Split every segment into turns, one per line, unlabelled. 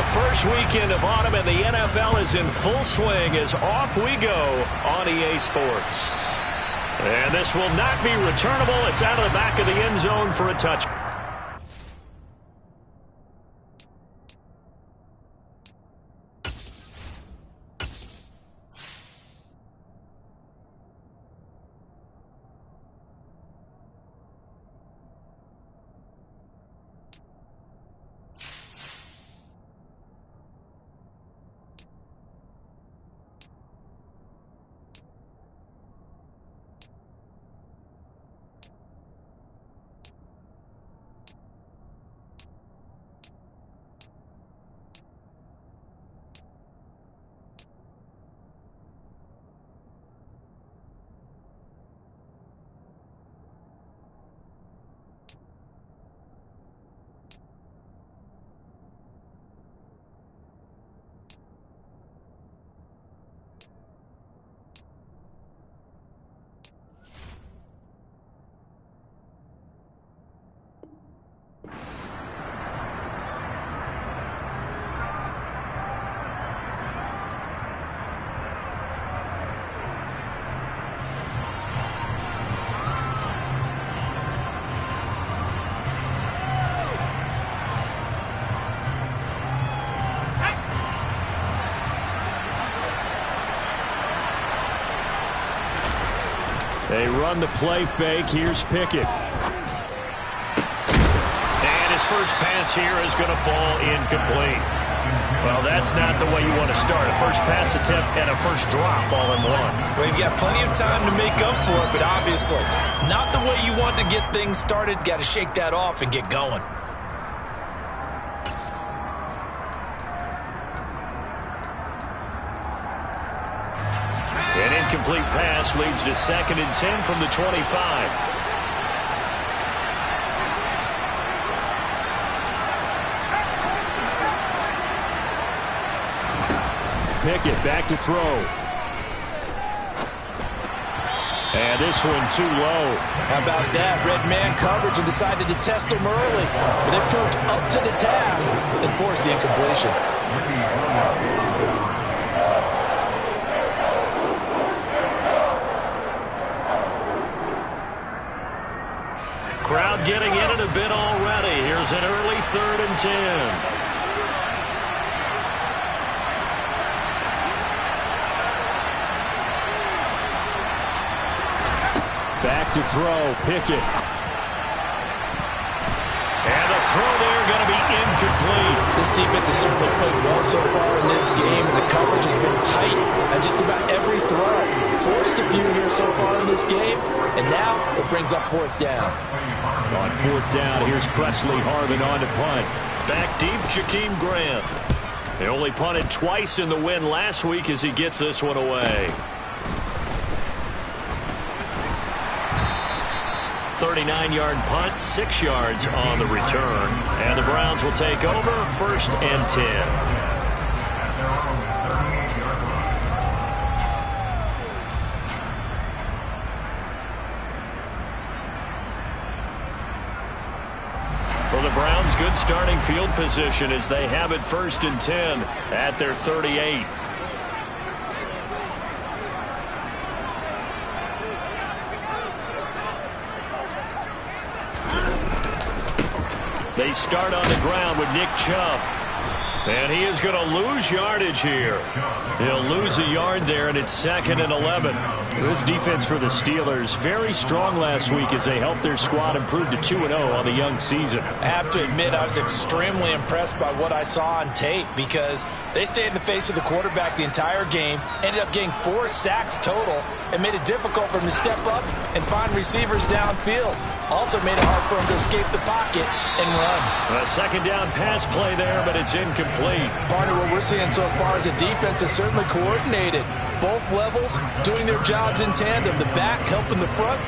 first weekend of autumn and the NFL is in full swing as off we go on EA Sports. And this will not be returnable. It's out of the back of the end zone for a touchdown. They run the play fake. Here's Pickett. And his first pass here is going to fall incomplete. Well, that's not the way you want to start. A first pass attempt and a first drop all in one.
Well, you've got plenty of time to make up for it, but obviously not the way you want to get things started. Got to shake that off and get going.
An incomplete pass leads to 2nd and 10 from the 25. Pickett back to throw. And this one too low.
How about that? Red man coverage and decided to test him early. But they proved up to the task and forced the incompletion.
Crowd getting in it a bit already. Here's an early 3rd and 10. Back to throw, Pickett. And the throw there going to be incomplete.
This defense has certainly played well so far in this game, and the coverage has been tight on just about every throw. Forced a few here so far in this game, and now it brings up 4th down.
On 4th down, here's Presley Harvin on to punt. Back deep, Jakeem Grant. They only punted twice in the win last week as he gets this one away. 39-yard punt, 6 yards on the return. And the Browns will take over 1st and 10. For the Browns, good starting field position as they have it 1st and 10 at their 38. They start on the ground with Nick Chubb. And he is going to lose yardage here. He'll lose a yard there, and it's 2nd and 11. This defense for the Steelers, very strong last week as they helped their squad improve to 2-0 on the young season.
I have to admit, I was extremely impressed by what I saw on tape because they stayed in the face of the quarterback the entire game, ended up getting 4 sacks total, and made it difficult for him to step up and find receivers downfield. Also made it hard for him to escape the pocket and run.
A 2nd down pass play there, but it's incomplete.
Partner, what we're seeing so far is a defense is certainly coordinated. Both levels doing their jobs in tandem. The back helping the front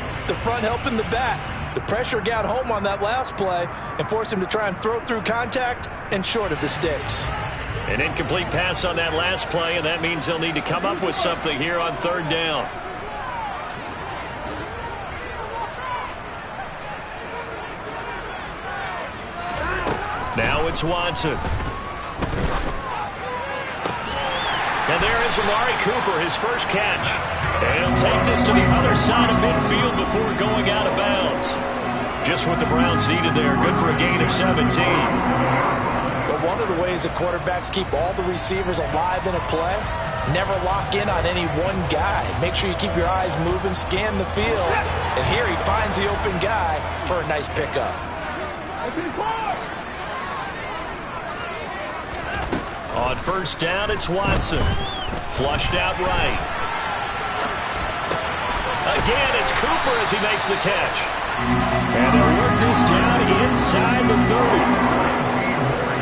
helping the back. The pressure got home on that last play and forced him to try and throw through contact and short of the sticks.
An incomplete pass on that last play, and that means they'll need to come up with something here on 3rd down. Now it's Watson. is Amari Cooper, his first catch. And he'll take this to the other side of midfield before going out of bounds. Just what the Browns needed there. Good for a gain of 17.
But one of the ways the quarterbacks keep all the receivers alive in a play, never lock in on any one guy. Make sure you keep your eyes moving, scan the field. And here he finds the open guy for a nice pickup.
On first down, it's Watson. Flushed out right. Again, it's Cooper as he makes the catch. And they'll work this down inside the 30.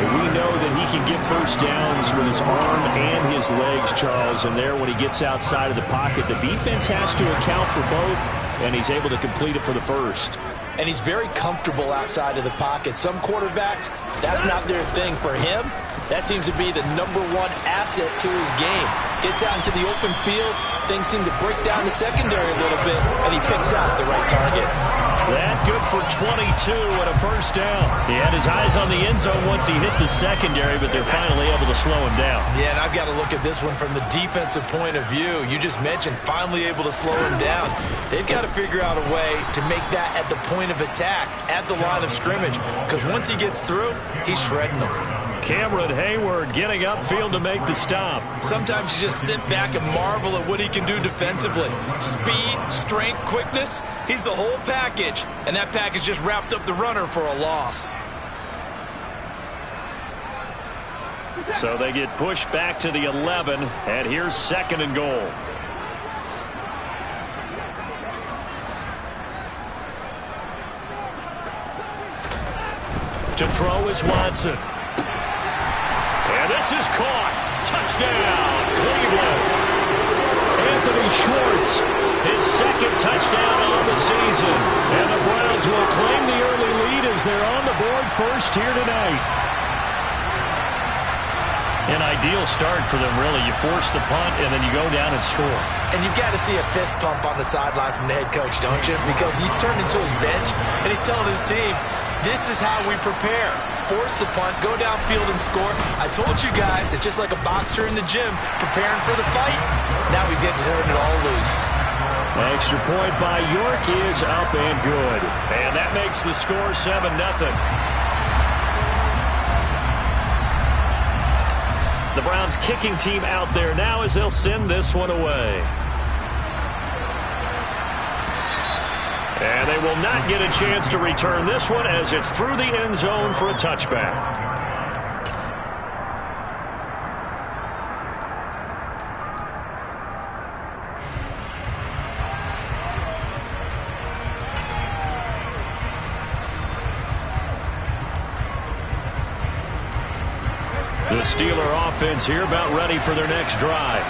And we know that he can get first downs with his arm and his legs, Charles. And there, when he gets outside of the pocket, the defense has to account for both, and he's able to complete it for the first.
And he's very comfortable outside of the pocket. Some quarterbacks, that's not their thing. For him, that seems to be the #1 asset to his game. Gets out into the open field, things seem to break down the secondary a little bit, and he picks out the right target.
That good for 22 and a first down. He had his eyes on the end zone once he hit the secondary, but they're finally able to slow him down.
Yeah, and I've got to look at this one from the defensive point of view. You just mentioned finally able to slow him down. They've got to figure out a way to make that at the point of attack, at the line of scrimmage, because once he gets through, he's shredding them.
Cameron Hayward getting upfield to make the stop.
Sometimes you just sit back and marvel at what he can do defensively. Speed, strength, quickness, he's the whole package. And that package just wrapped up the runner for a loss.
So they get pushed back to the 11, and here's 2nd and goal. To throw is Watson. And this is caught. Touchdown, Cleveland. Anthony Schwartz, his 2nd touchdown on the season. And the Browns will claim the early lead as they're on the board first here tonight. An ideal start for them, really. You force the punt, and then you go down and score.
And you've got to see a fist pump on the sideline from the head coach, don't you? Because he's turned into his bench, and he's telling his team, this is how we prepare. Force the punt, go downfield and score. I told you guys, it's just like a boxer in the gym preparing for the fight. Now we get to turn it all loose.
Extra point by York is up and good. And that makes the score 7-0. The Browns kicking team out there now as they'll send this one away. And they will not get a chance to return this one as it's through the end zone for a touchback. The Steeler offense here about ready for their next drive.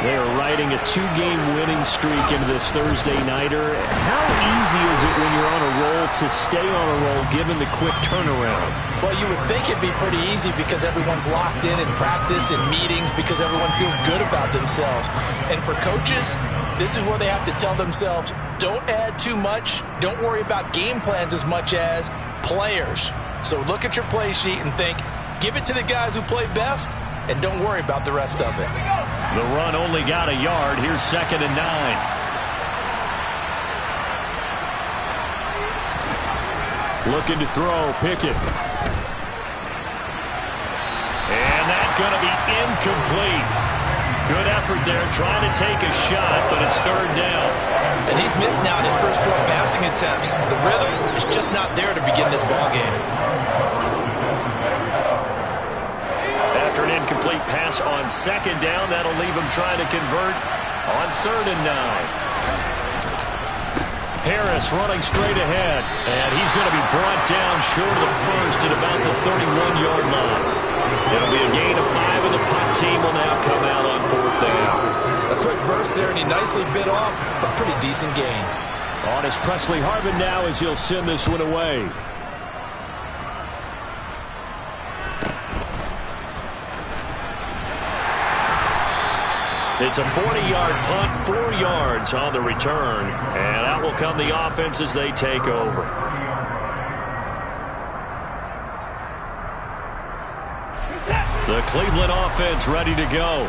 They are riding a 2-game winning streak into this Thursday nighter. How easy is it when you're on a roll to stay on a roll given the quick turnaround?
Well, you would think it'd be pretty easy because everyone's locked in practice and meetings because everyone feels good about themselves. And for coaches, this is where they have to tell themselves, don't add too much. Don't worry about game plans as much as players. So look at your play sheet and think, give it to the guys who play best, and don't worry about the rest of it.
The run only got a yard. Here's 2nd and 9. Looking to throw, Pickett. And that's going to be incomplete. Good effort there, trying to take a shot, but it's 3rd down.
And he's missed now his first 4 passing attempts. The rhythm is just not there to begin this ball game.
After an incomplete pass on 2nd down, that'll leave him trying to convert on 3rd and 9. Harris running straight ahead, and he's going to be brought down short of the first at about the 31-yard line. It'll be a gain of 5, and the punt team will now come out on 4th down.
A quick burst there, and he nicely bit off a pretty decent gain.
On is Presley Harvin now as he'll send this one away. It's a 40-yard punt, 4 yards on the return, and out will come the offense as they take over. The Cleveland offense ready to go.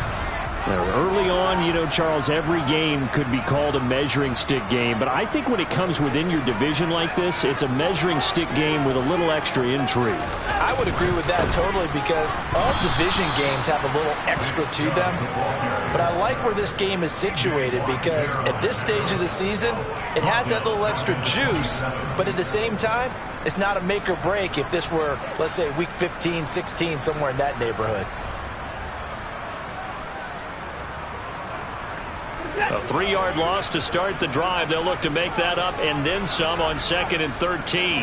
Early on, you know, Charles, every game could be called a measuring stick game. But I think when it comes within your division like this, it's a measuring stick game with a little extra intrigue.
I would agree with that totally because all division games have a little extra to them. But I like where this game is situated because at this stage of the season, it has that little extra juice. But at the same time, it's not a make or break if this were, let's say, week 15, 16, somewhere in that neighborhood.
A 3-yard loss to start the drive. They'll look to make that up and then some on 2nd and 13.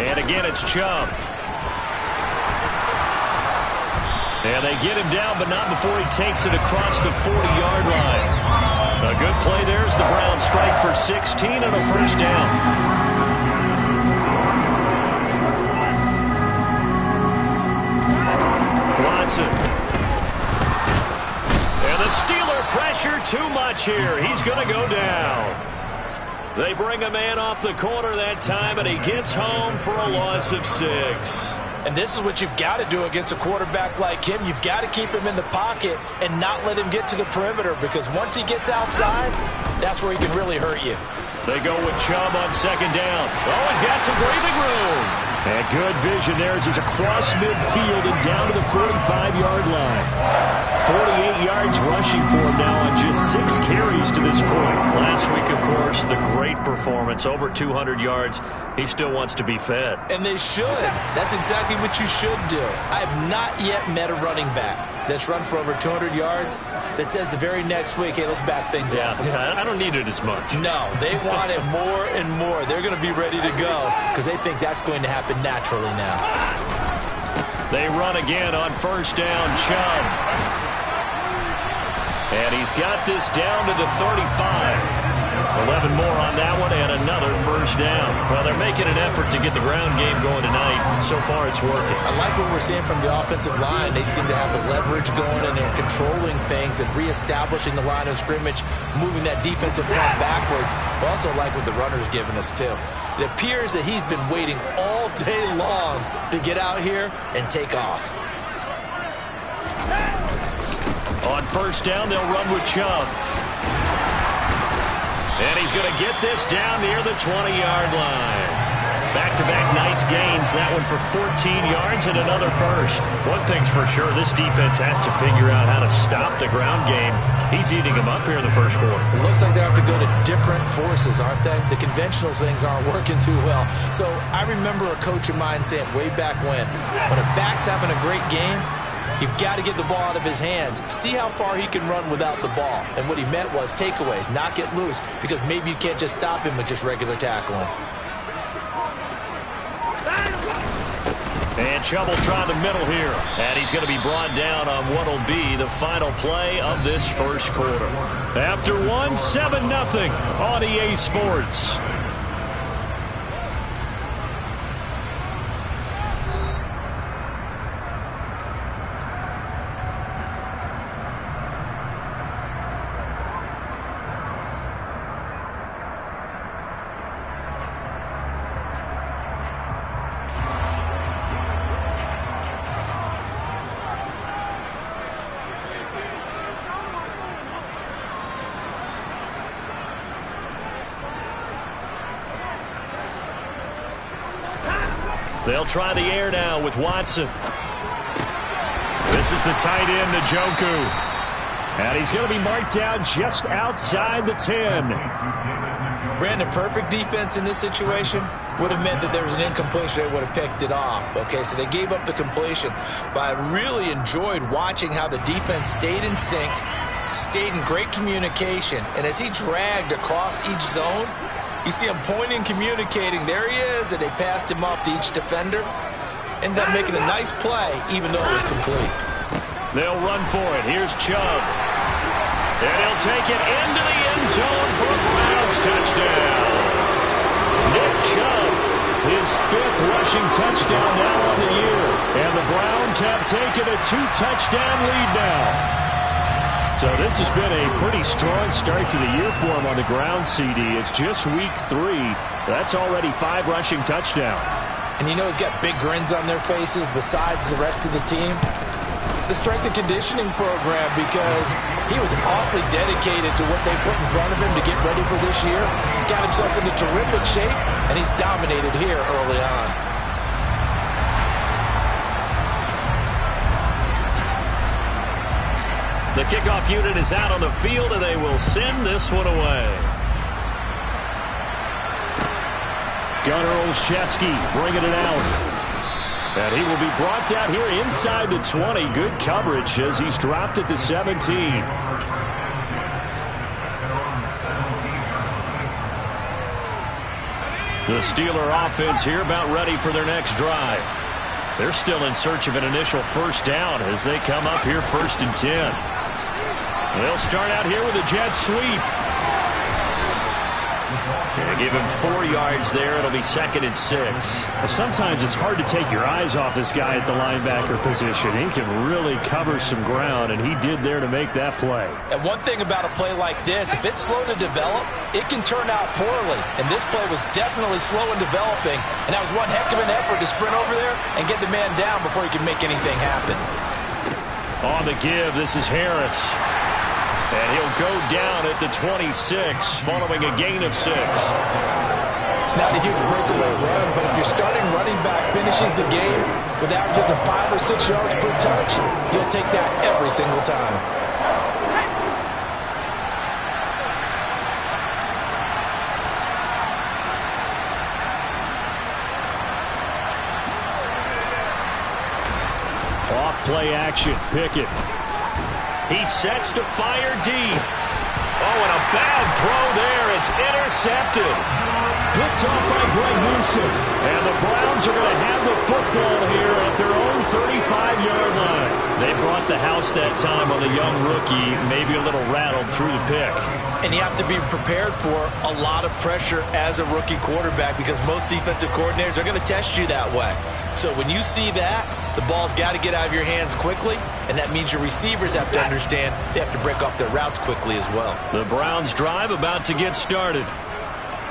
And again, it's Chubb. And they get him down, but not before he takes it across the 40-yard line. A good play there as the Browns strike for 16 and a first down. And the Steeler pressure too much here. He's going to go down. They bring a man off the corner that time, and he gets home for a loss of 6.
And this is what you've got to do against a quarterback like him. You've got to keep him in the pocket and not let him get to the perimeter because once he gets outside, that's where he can really hurt you.
They go with Chubb on 2nd down. Oh, he's got some breathing room. And good vision there as he's across midfield and down to the 45-yard line. 48 yards rushing for him now on just 6 carries to this point. Last week, of course, the great performance, over 200 yards. He still wants to be fed.
And they should. That's exactly what you should do. I have not yet met a running back that's run for over 200 yards that says the very next week, hey, let's back things up.
Yeah, I don't need it as much.
No, they want it more and more. They're going to be ready to go because they think that's going to happen naturally now.
They run again on 1st down, Chubb. And he's got this down to the 35. 11 more on that one and another first down. Well, they're making an effort to get the ground game going tonight. So far, it's working.
I like what we're seeing from the offensive line. They seem to have the leverage going and they're controlling things and reestablishing the line of scrimmage, moving that defensive front backwards. But also like what the runner's giving us, too. It appears that he's been waiting all day long to get out here and take off.
On 1st down, they'll run with Chubb. And he's going to get this down near the 20-yard line. Back-to-back nice gains. That one for 14 yards and another first. One thing's for sure, this defense has to figure out how to stop the ground game. He's eating them up here in the first quarter.
It looks like they have to go to different forces, aren't they? The conventional things aren't working too well. So I remember a coach of mine saying way back when a back's having a great game, you've got to get the ball out of his hands. See how far he can run without the ball. And what he meant was takeaways, not get loose, because maybe you can't just stop him with just regular tackling.
And Chubb will try the middle here. And he's going to be brought down on what will be the final play of this first quarter. After one, 7-0 on EA Sports. They'll try the air now with Watson. This is the tight end, Njoku. And he's going to be marked down just outside the 10.
Brandon, perfect defense in this situation would have meant that there was an incompletion. They would have picked it off. Okay, so they gave up the completion. But I really enjoyed watching how the defense stayed in sync, stayed in great communication. And as he dragged across each zone, you see him pointing, communicating. There he is, and they passed him off to each defender. Ended up making a nice play, even though it was complete.
They'll run for it. Here's Chubb. And he'll take it into the end zone for a Browns touchdown. Nick Chubb, his 5th rushing touchdown now on the year. And the Browns have taken a 2-touchdown lead now. So this has been a pretty strong start to the year for him on the ground, CD. It's just week 3. That's already 5 rushing touchdowns.
And you know he's got big grins on their faces besides the rest of the team. The strength and conditioning program, because he was awfully dedicated to what they put in front of him to get ready for this year. Got himself into terrific shape, and he's dominated here early on.
The kickoff unit is out on the field, and they will send this one away. Gunnar Olszewski bringing it out. And he will be brought down here inside the 20. Good coverage as he's dropped at the 17. The Steeler offense here about ready for their next drive. They're still in search of an initial first down as they come up here 1st and 10. They'll start out here with a jet sweep. Gonna give him 4 yards there. It'll be 2nd and 6.
Well, sometimes it's hard to take your eyes off this guy at the linebacker position. He can really cover some ground, and he did there to make that play.
And one thing about a play like this, if it's slow to develop, it can turn out poorly. And this play was definitely slow in developing, and that was one heck of an effort to sprint over there and get the man down before he can make anything happen.
On the give, this is Harris. And he'll go down at the 26 following a gain of 6.
It's not a huge breakaway run, but if your starting running back finishes the game with averages of 5 or 6 yards per touch, you'll take that every single time.
Off play action, Pickett. He sets to fire deep. Oh, and a bad throw there. It's intercepted. Picked off by Greg Newsom. And the Browns are going to have the football here at their own 35-yard line. They brought the house that time on the young rookie, maybe a little rattled through the pick.
And you have to be prepared for a lot of pressure as a rookie quarterback because most defensive coordinators are going to test you that way. So when you see that, the ball's got to get out of your hands quickly, and that means your receivers have to understand they have to break off their routes quickly as well.
The Browns drive about to get started.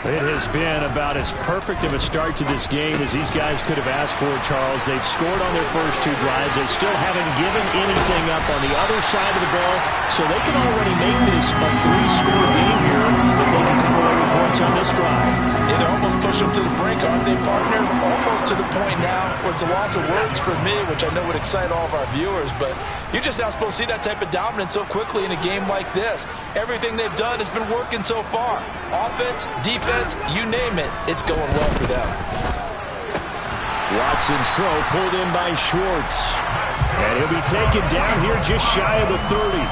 It has been about as perfect of a start to this game as these guys could have asked for, Charles. They've scored on their first 2 drives. They still haven't given anything up on the other side of the ball, so they can already make this a 3-score game here if they can come away with points on this drive.
Yeah, they're almost pushing them to the brink, aren't they, partner? Almost to the point now where it's a loss of words for me, which I know would excite all of our viewers, but you're just not supposed to see that type of dominance so quickly in a game like this. Everything they've done has been working so far. Offense, defense, you name it, it's going well for them.
Watson's throw pulled in by Schwartz. And he'll be taken down here just shy of the 30.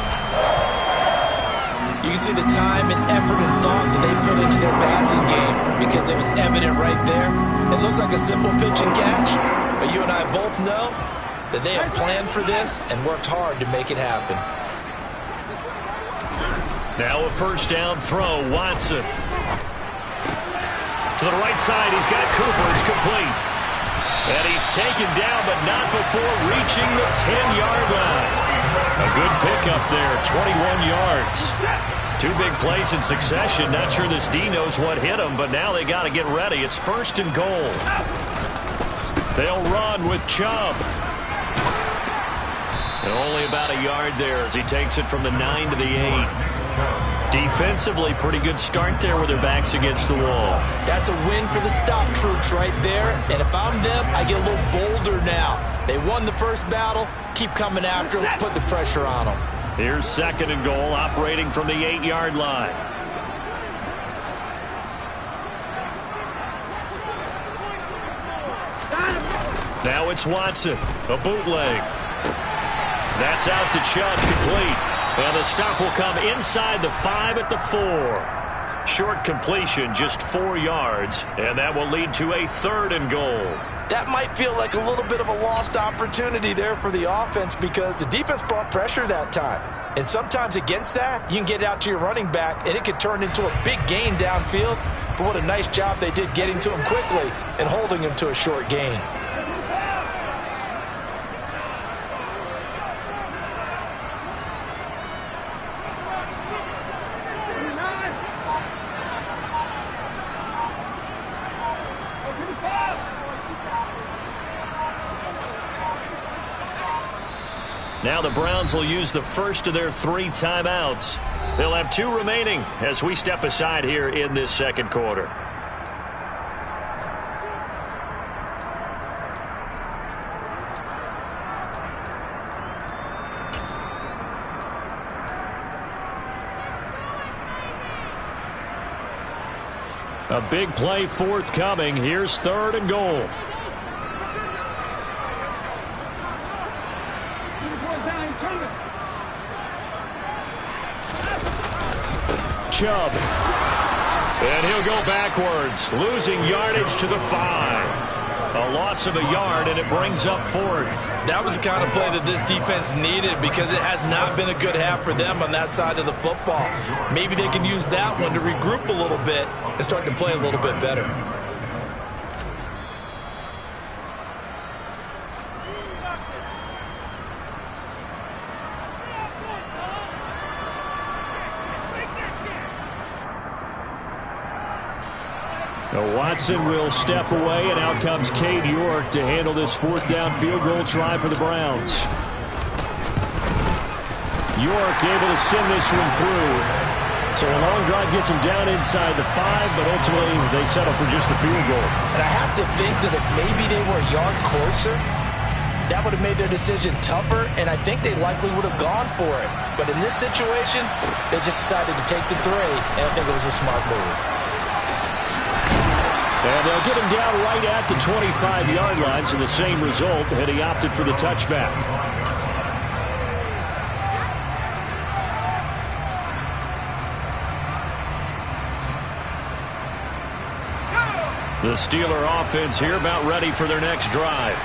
You can see the time and effort and thought that they put into their passing game because it was evident right there. It looks like a simple pitch and catch, but you and I both know that they have planned for this and worked hard to make it happen.
Now a first down throw, Watson. To the right side, he's got Cooper. It's complete. And he's taken down, but not before reaching the 10-yard line. A good pickup there, 21 yards. 2 big plays in succession. Not sure this D knows what hit him, but now they got to get ready. It's 1st and goal. They'll run with Chubb. And only about a yard there as he takes it from the 9 to the 8. Defensively, pretty good start there with their backs against the wall.
That's a win for the stop troops right there. And if I'm them, I get a little bolder now. They won the first battle. Keep coming after them. Put the pressure on them.
Here's 2nd and goal, operating from the 8-yard line. Now it's Watson, a bootleg. That's out to Chubb, complete. And the stop will come inside the 5 at the 4. Short completion, just 4 yards, and that will lead to a 3rd and goal.
That might feel like a little bit of a lost opportunity there for the offense because the defense brought pressure that time. And sometimes against that, you can get out to your running back, and it could turn into a big gain downfield. But what a nice job they did getting to him quickly and holding him to a short gain.
Now the Browns will use the first of their 3 timeouts. They'll have 2 remaining as we step aside here in this second quarter.
A big play forthcoming. Here's 3rd and goal. Chubb. And he'll go backwards, losing yardage to the 5. A loss of a yard, and it brings up 4th.
That was the kind of play that this defense needed because it has not been a good half for them on that side of the football. Maybe they can use that one to regroup a little bit and start to play a little bit better.
Now Watson will step away, and out comes Cade York to handle this 4th down field goal try for the Browns. York able to send this one through. So a long drive gets him down inside the 5, but ultimately they settle for just the field goal.
And I have to think that if maybe they were a yard closer, that would have made their decision tougher, and I think they likely would have gone for it. But in this situation, they just decided to take the 3, and I think it was a smart move.
And they'll get him down right at the 25-yard line, so the same result, had he opted for the touchback. The Steeler offense here about ready for their next drive.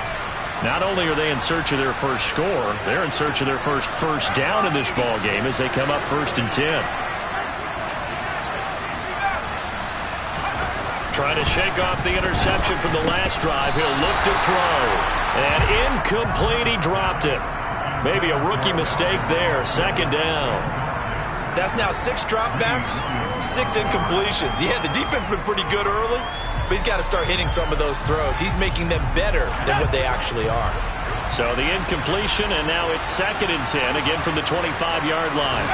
Not only are they in search of their first score, they're in search of their first down in this ball game as they come up 1st and 10. Trying to shake off the interception from the last drive. He'll look to throw. And incomplete. He dropped it. Maybe a rookie mistake there. 2nd down.
That's now 6 dropbacks, 6 incompletions. Yeah, the defense has been pretty good early, but he's got to start hitting some of those throws. He's making them better than what they actually are.
So the incompletion, and now it's 2nd and 10, again from the 25-yard line.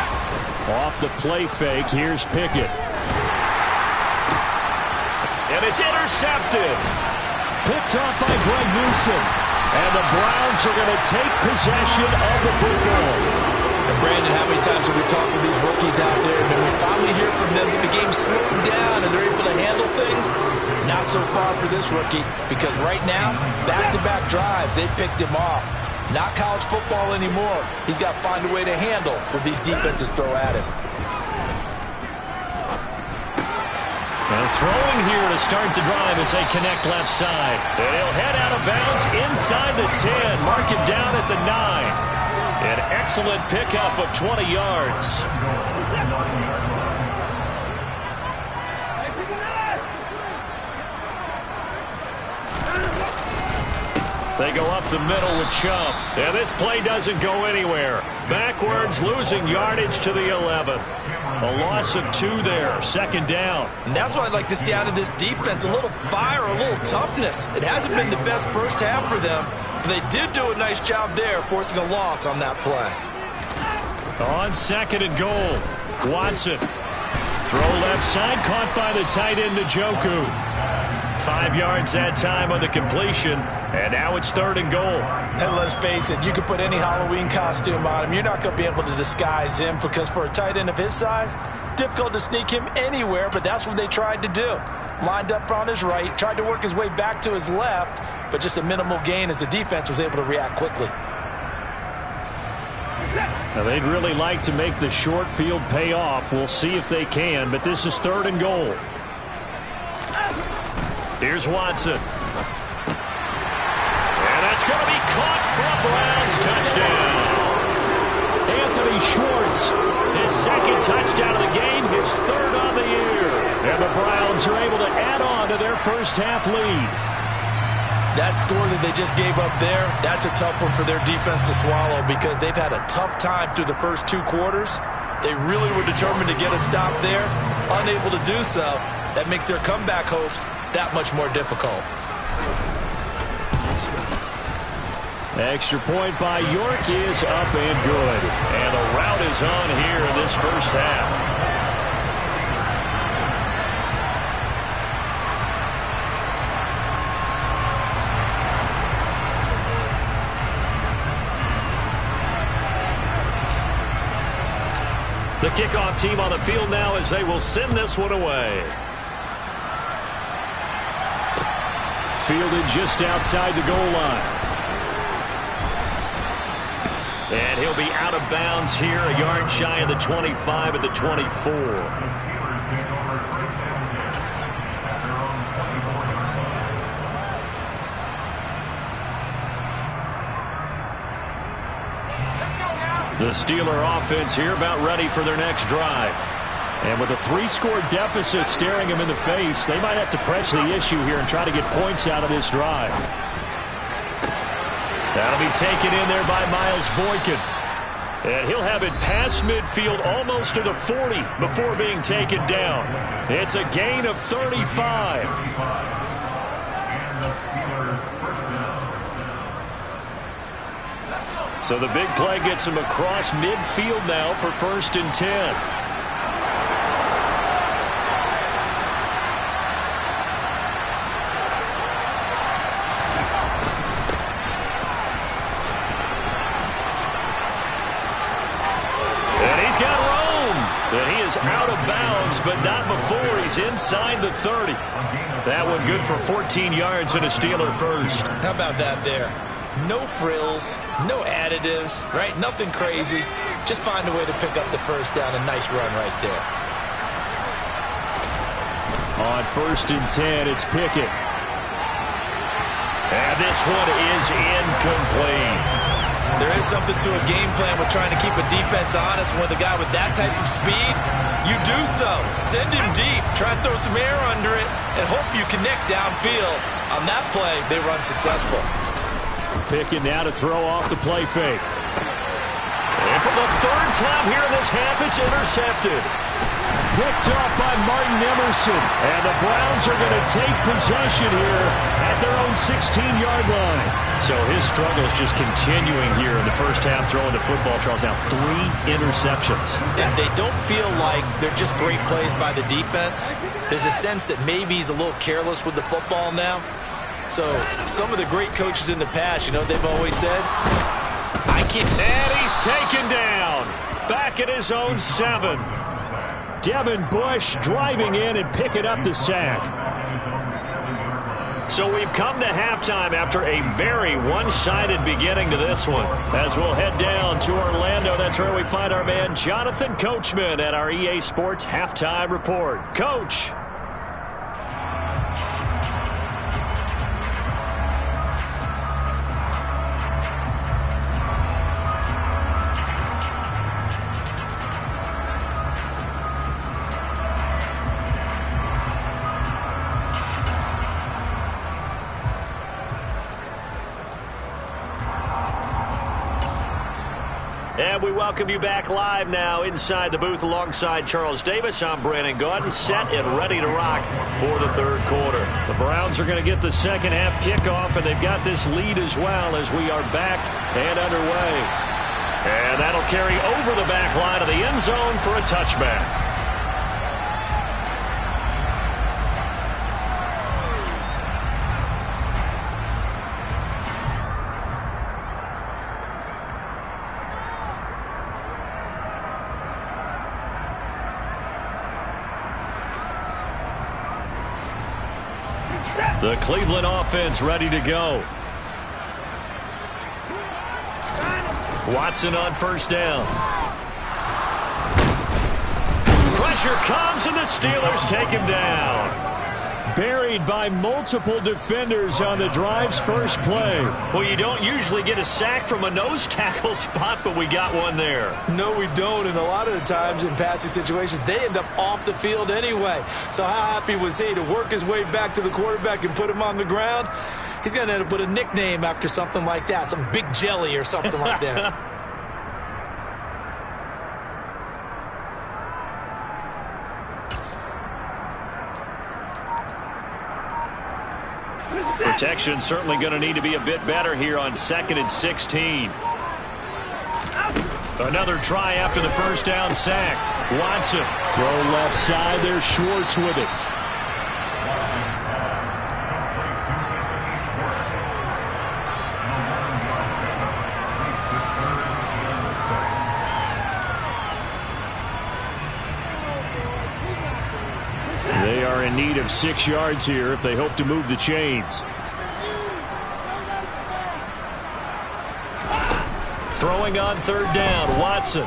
Off the play fake, here's Pickett.
And it's intercepted.
Picked off by Greg Newsom. And the Browns are going to take possession of the football.
And Brandon, how many times have we talked with these rookies out there, and then we finally hear from them that the game's slowed down and they're able to handle things? Not so far for this rookie, because right now, back-to-back drives, they picked him off. Not college football anymore. He's got to find a way to handle what these defenses throw at him.
Now throwing here to start the drive as they connect left side. And he'll head out of bounds inside the 10. Mark it down at the 9. An excellent pickup of 20 yards. They go up the middle with Chubb. And this play doesn't go anywhere. Backwards, losing yardage to the 11. A loss of 2 there, 2nd down.
And that's what I'd like to see out of this defense, a little fire, a little toughness. It hasn't been the best first half for them, but they did do a nice job there, forcing a loss on that play.
On 2nd and goal, Watson. Throw left side, caught by the tight end, Njoku. 5 yards that time on the completion, and now it's 3rd and goal.
And let's face it, you can put any Halloween costume on him. You're not going to be able to disguise him, because for a tight end of his size, difficult to sneak him anywhere, but that's what they tried to do. Lined up on his right, tried to work his way back to his left, but just a minimal gain as the defense was able to react quickly.
Now they'd really like to make the short field pay off. We'll see if they can, but this is 3rd and goal.
Here's Watson. And that's going to be caught for a Browns touchdown.
Anthony Schwartz.
His 2nd touchdown of the game, his 3rd on the year.
And the Browns are able to add on to their first half lead.
That score that they just gave up there, that's a tough one for their defense to swallow, because they've had a tough time through the first 2 quarters. They really were determined to get a stop there, unable to do so. That makes their comeback hopes that much more difficult.
Extra point by York is up and good. And the rout is on here in this first half. The kickoff team on the field now as they will send this one away. Fielded just outside the goal line. And he'll be out of bounds here, a yard shy of the 25 at the 24. The Steeler offense here about ready for their next drive. And with a 3-score deficit staring them in the face, they might have to press the issue here and try to get points out of this drive. That'll be taken in there by Miles Boykin. And he'll have it past midfield almost to the 40 before being taken down. It's a gain of 35. So the big play gets him across midfield now for 1st and 10. And he is out of bounds, but not before he's inside the 30. That one good for 14 yards and a Steeler first.
How about that there? No frills, no additives, right? Nothing crazy. Just find a way to pick up the first down. A nice run right there.
On 1st and 10, it's Pickett. And this one is incomplete.
There is something to a game plan with trying to keep a defense honest. With a guy with that type of speed, you do so. Send him deep. Try and throw some air under it and hope you connect downfield. On that play, they run successful.
Pickett now to throw off the play fake. And for the 3rd time here in this half, it's intercepted. Picked off by Martin Emerson. And the Browns are going to take possession here at their own 16-yard line. So his struggle is just continuing here in the first half throwing the football, Charles. Now 3 interceptions.
And they don't feel like they're just great plays by the defense. There's a sense that maybe he's a little careless with the football now. So some of the great coaches in the past, you know, they've always said, I can't.
And he's taken down. Back at his own 7. Devin Bush driving in and picking up the sack. So we've come to halftime after a very one-sided beginning to this one. As we'll head down to Orlando, that's where we find our man Jonathan Coachman at our EA Sports Halftime Report. Coach. And we welcome you back live now inside the booth alongside Charles Davis. I'm Brandon Gaudin, set and ready to rock for the 3rd quarter. The Browns are going to get the second half kickoff, and they've got this lead as well as we are back and underway. And that'll carry over the back line of the end zone for a touchback. The Cleveland offense ready to go. Watson on 1st down. Pressure comes, and the Steelers take him down. Buried by multiple defenders on the drive's first play. Well, you don't usually get a sack from a nose tackle spot, but we got one there.
No, we don't, and a lot of the times in passing situations, they end up off the field anyway. So how happy was he to work his way back to the quarterback and put him on the ground? He's going to end up with a nickname after something like that, some Big Jelly or something like that.
Protection certainly going to need to be a bit better here on 2nd and 16. Another try after the first down sack. Watson.
Throw left side. There's Schwartz with it. They are in need of 6 yards here if they hope to move the chains.
Throwing on 3rd down, Watson.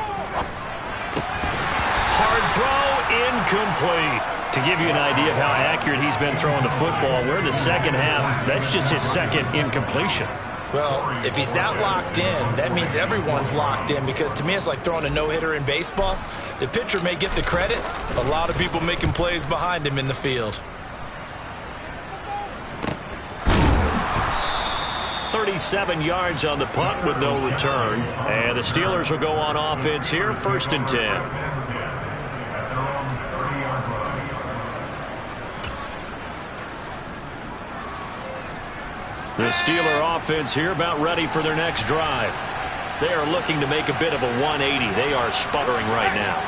Hard throw, incomplete. To give you an idea of how accurate he's been throwing the football, we're in the second half. That's just his 2nd incompletion.
Well, if he's not locked in, that means everyone's locked in, because to me it's like throwing a no-hitter in baseball. The pitcher may get the credit, a lot of people making plays behind him in the field.
37 yards on the punt with no return. And the Steelers will go on offense here, 1st and 10. The Steeler offense here about ready for their next drive. They are looking to make a bit of a 180. They are sputtering right now.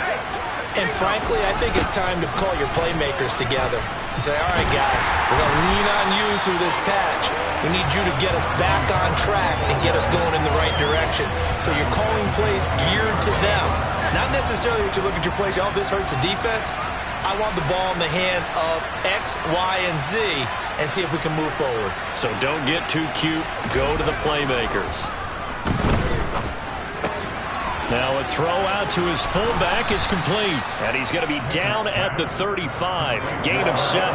And frankly, I think it's time to call your playmakers together and say, all right, guys, we're going to lean on you through this patch. We need you to get us back on track and get us going in the right direction. So you're calling plays geared to them. Not necessarily that you look at your plays, oh, this hurts the defense. I want the ball in the hands of X, Y, and Z and see if we can move forward.
So don't get too cute. Go to the playmakers. Now a throw out to his fullback is complete. And he's going to be down at the 35. Gain of 7.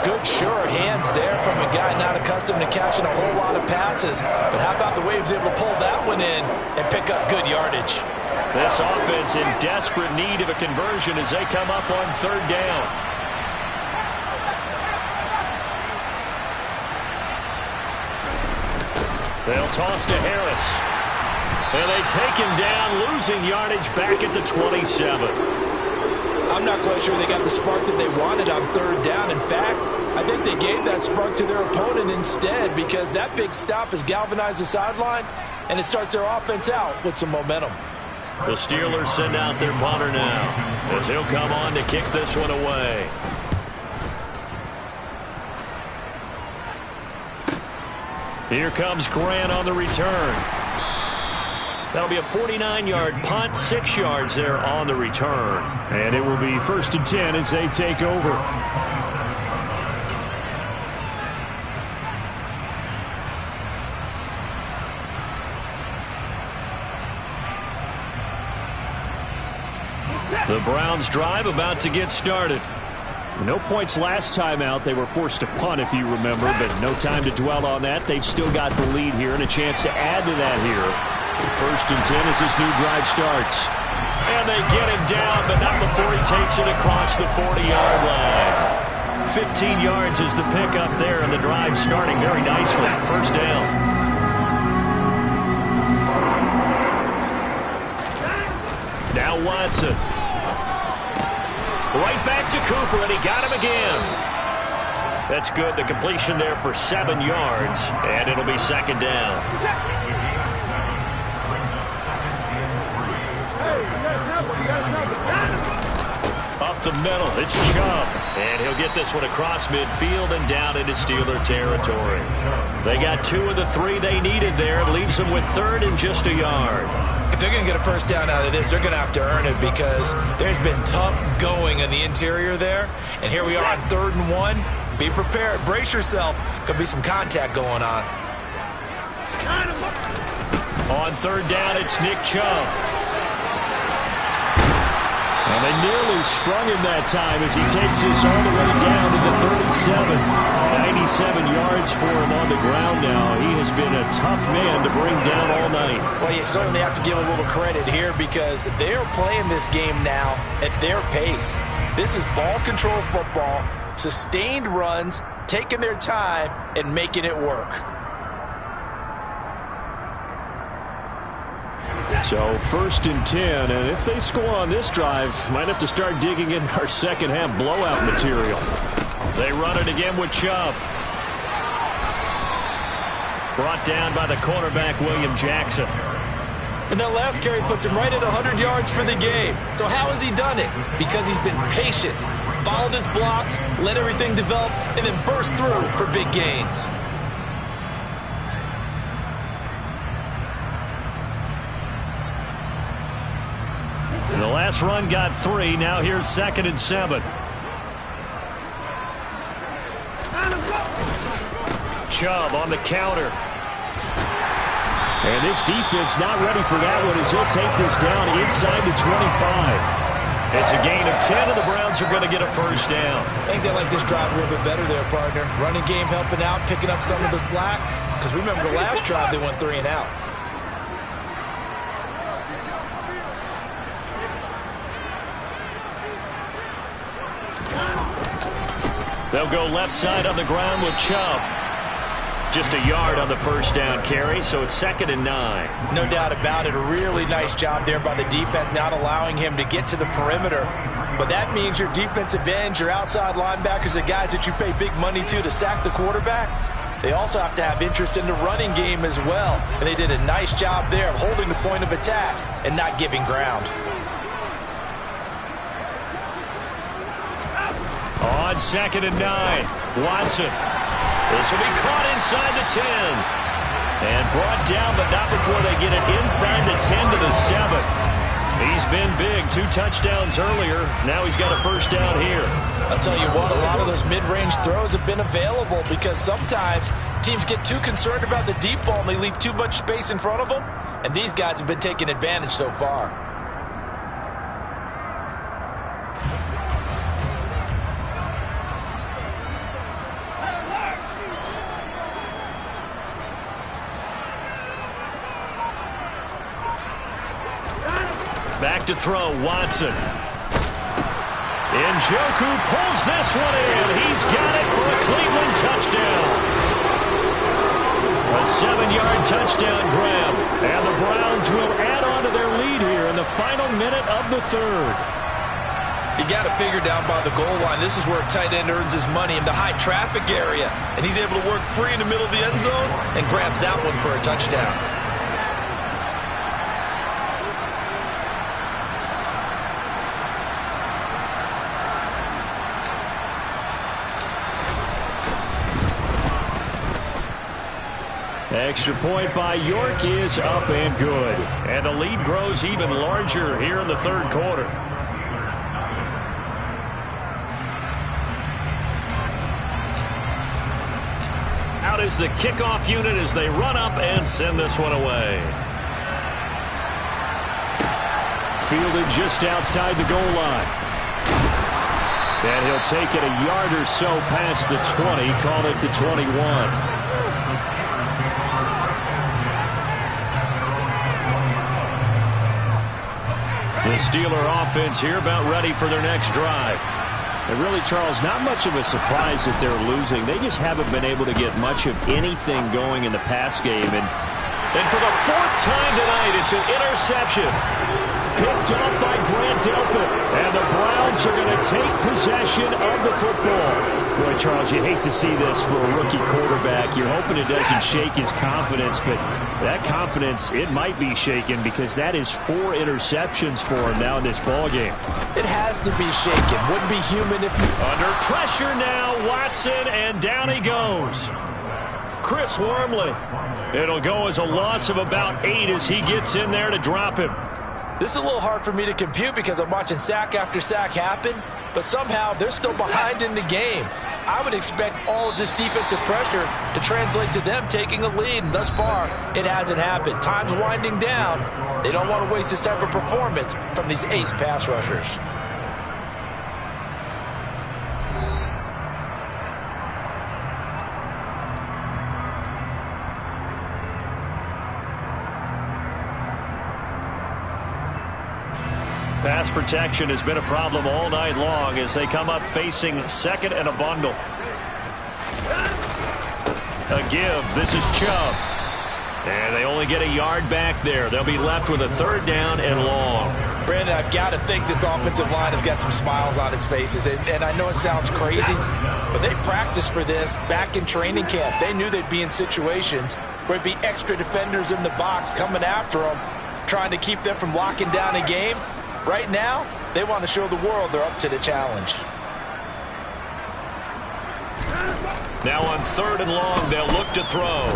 Good, sure hands there from a guy not accustomed to catching a whole lot of passes. But how about the way he was able to pull that one in and pick up good yardage?
This offense in desperate need of a conversion as they come up on 3rd down. They'll toss to Harris. And they take him down, losing yardage back at the 27.
I'm not quite sure they got the spark that they wanted on 3rd down. In fact, I think they gave that spark to their opponent instead, because that big stop has galvanized the sideline, and it starts their offense out with some momentum.
The Steelers send out their punter now, as he'll come on to kick this one away. Here comes Grant on the return. That'll be a 49-yard punt, 6 yards there on the return.
And it will be 1st and 10 as they take over.
The Browns drive about to get started.
No points last time out. They were forced to punt, if you remember, but no time to dwell on that. They've still got the lead here and a chance to add to that here. 1st and 10 as this new drive starts.
And they get him down, but not before he takes it across the 40-yard line. 15 yards is the pickup there, and the drive starting very nicely. 1st down. Now Watson. Right back to Cooper, and he got him again. That's good. The completion there for 7 yards, and it'll be 2nd down. Up the middle, it's Chubb. And he'll get this one across midfield and down into Steeler territory. They got 2 of the 3 they needed there. It leaves them with 3rd and just a yard.
If they're going to get a 1st down out of this, they're going to have to earn it, because there's been tough going in the interior there. And here we are on 3rd and 1. Be prepared. Brace yourself. Could be some contact going on.
On 3rd down, it's Nick Chubb.
And they nearly sprung him that time as he takes this all the way down to the 37. 97 yards for him on the ground now. He has been a tough man to bring down all night.
Well, you certainly have to give a little credit here, because they're playing this game now at their pace. This is ball control football, sustained runs, taking their time, and making it work.
So 1st and 10, and if they score on this drive, might have to start digging in our second half blowout material.
They run it again with Chubb. Brought down by the cornerback, William Jackson.
And that last carry puts him right at 100 yards for the game. So how has he done it? Because he's been patient, followed his blocks, let everything develop, and then burst through for big gains.
And the last run got 3. Now here's 2nd and 7. Chubb on the counter.
And this defense not ready for that one as he'll take this down inside the 25.
It's a gain of 10, and the Browns are going to get a first down.
I think they like this drive a little bit better there, partner. Running game helping out, picking up some of the slack. Because remember, the last drive they went 3 and out.
They'll go left side on the ground with Chubb. Just a yard on the first down carry, so it's 2nd and 9.
No doubt about it. A really nice job there by the defense, not allowing him to get to the perimeter. But that means your defensive ends, your outside linebackers, the guys that you pay big money to sack the quarterback, they also have to have interest in the running game as well. And they did a nice job there of holding the point of attack and not giving ground.
On 2nd and 9, Watson. This will be caught inside the 10. And brought down, but not before they get it inside the 10 to the 7. He's been big. 2 touchdowns earlier. Now he's got a first down here.
I'll tell you what, a lot of those mid-range throws have been available because sometimes teams get too concerned about the deep ball and they leave too much space in front of them. And these guys have been taking advantage so far.
Back to throw, Watson. Njoku pulls this one in. He's got it for a Cleveland touchdown. A 7-yard touchdown grab. And the Browns will add on to their lead here in the final minute of the 3rd.
You got to figure down by the goal line. This is where a tight end earns his money in the high traffic area. And he's able to work free in the middle of the end zone and grabs that one for a touchdown.
Extra point by York is up and good. And the lead grows even larger here in the 3rd quarter. Out is the kickoff unit as they run up and send this one away.
Fielded just outside the goal line.
And he'll take it a yard or so past the 20, call it the 21. The Steeler offense here about ready for their next drive.
And really, Charles, not much of a surprise that they're losing. They just haven't been able to get much of anything going in the pass game.
And for the 4th time tonight, it's an interception.
Picked up by Grant Delpit.
And the Browns are going to take possession of the football.
Boy, Charles, you hate to see this for a rookie quarterback. You're hoping it doesn't shake his confidence, but that confidence, it might be shaken because that is 4 interceptions for him now in this ballgame.
It has to be shaken. Wouldn't be human if...
Under pressure now, Watson, and down he goes. Chris Wormley. It'll go as a loss of about 8 as he gets in there to drop him.
This is a little hard for me to compute because I'm watching sack after sack happen, but somehow they're still behind in the game. I would expect all of this defensive pressure to translate to them taking a lead, and thus far, it hasn't happened. Time's winding down. They don't want to waste this type of performance from these ace pass rushers.
Pass protection has been a problem all night long as they come up facing 2nd and a bundle. A give. This is Chubb. And they only get a yard back there. They'll be left with a 3rd down and long.
Brandon, I've got to think this offensive line has got some smiles on its faces. And I know it sounds crazy, but they practiced for this back in training camp. They knew they'd be in situations where it'd be extra defenders in the box coming after them, trying to keep them from locking down a game. Right now, they want to show the world they're up to the challenge.
Now on 3rd and long, they'll look to throw.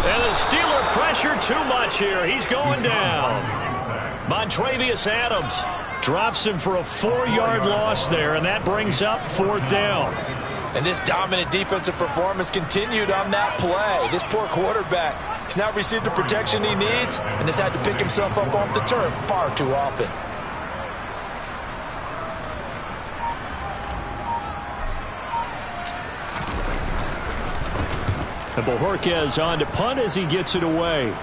And the Steeler pressure too much here. He's going down. Montravius Adams drops him for a 4-yard loss there, and that brings up 4th down.
And this dominant defensive performance continued on that play. This poor quarterback, he's not received the protection he needs and has had to pick himself up off the turf far too often.
And Bojorquez on to punt as he gets it away.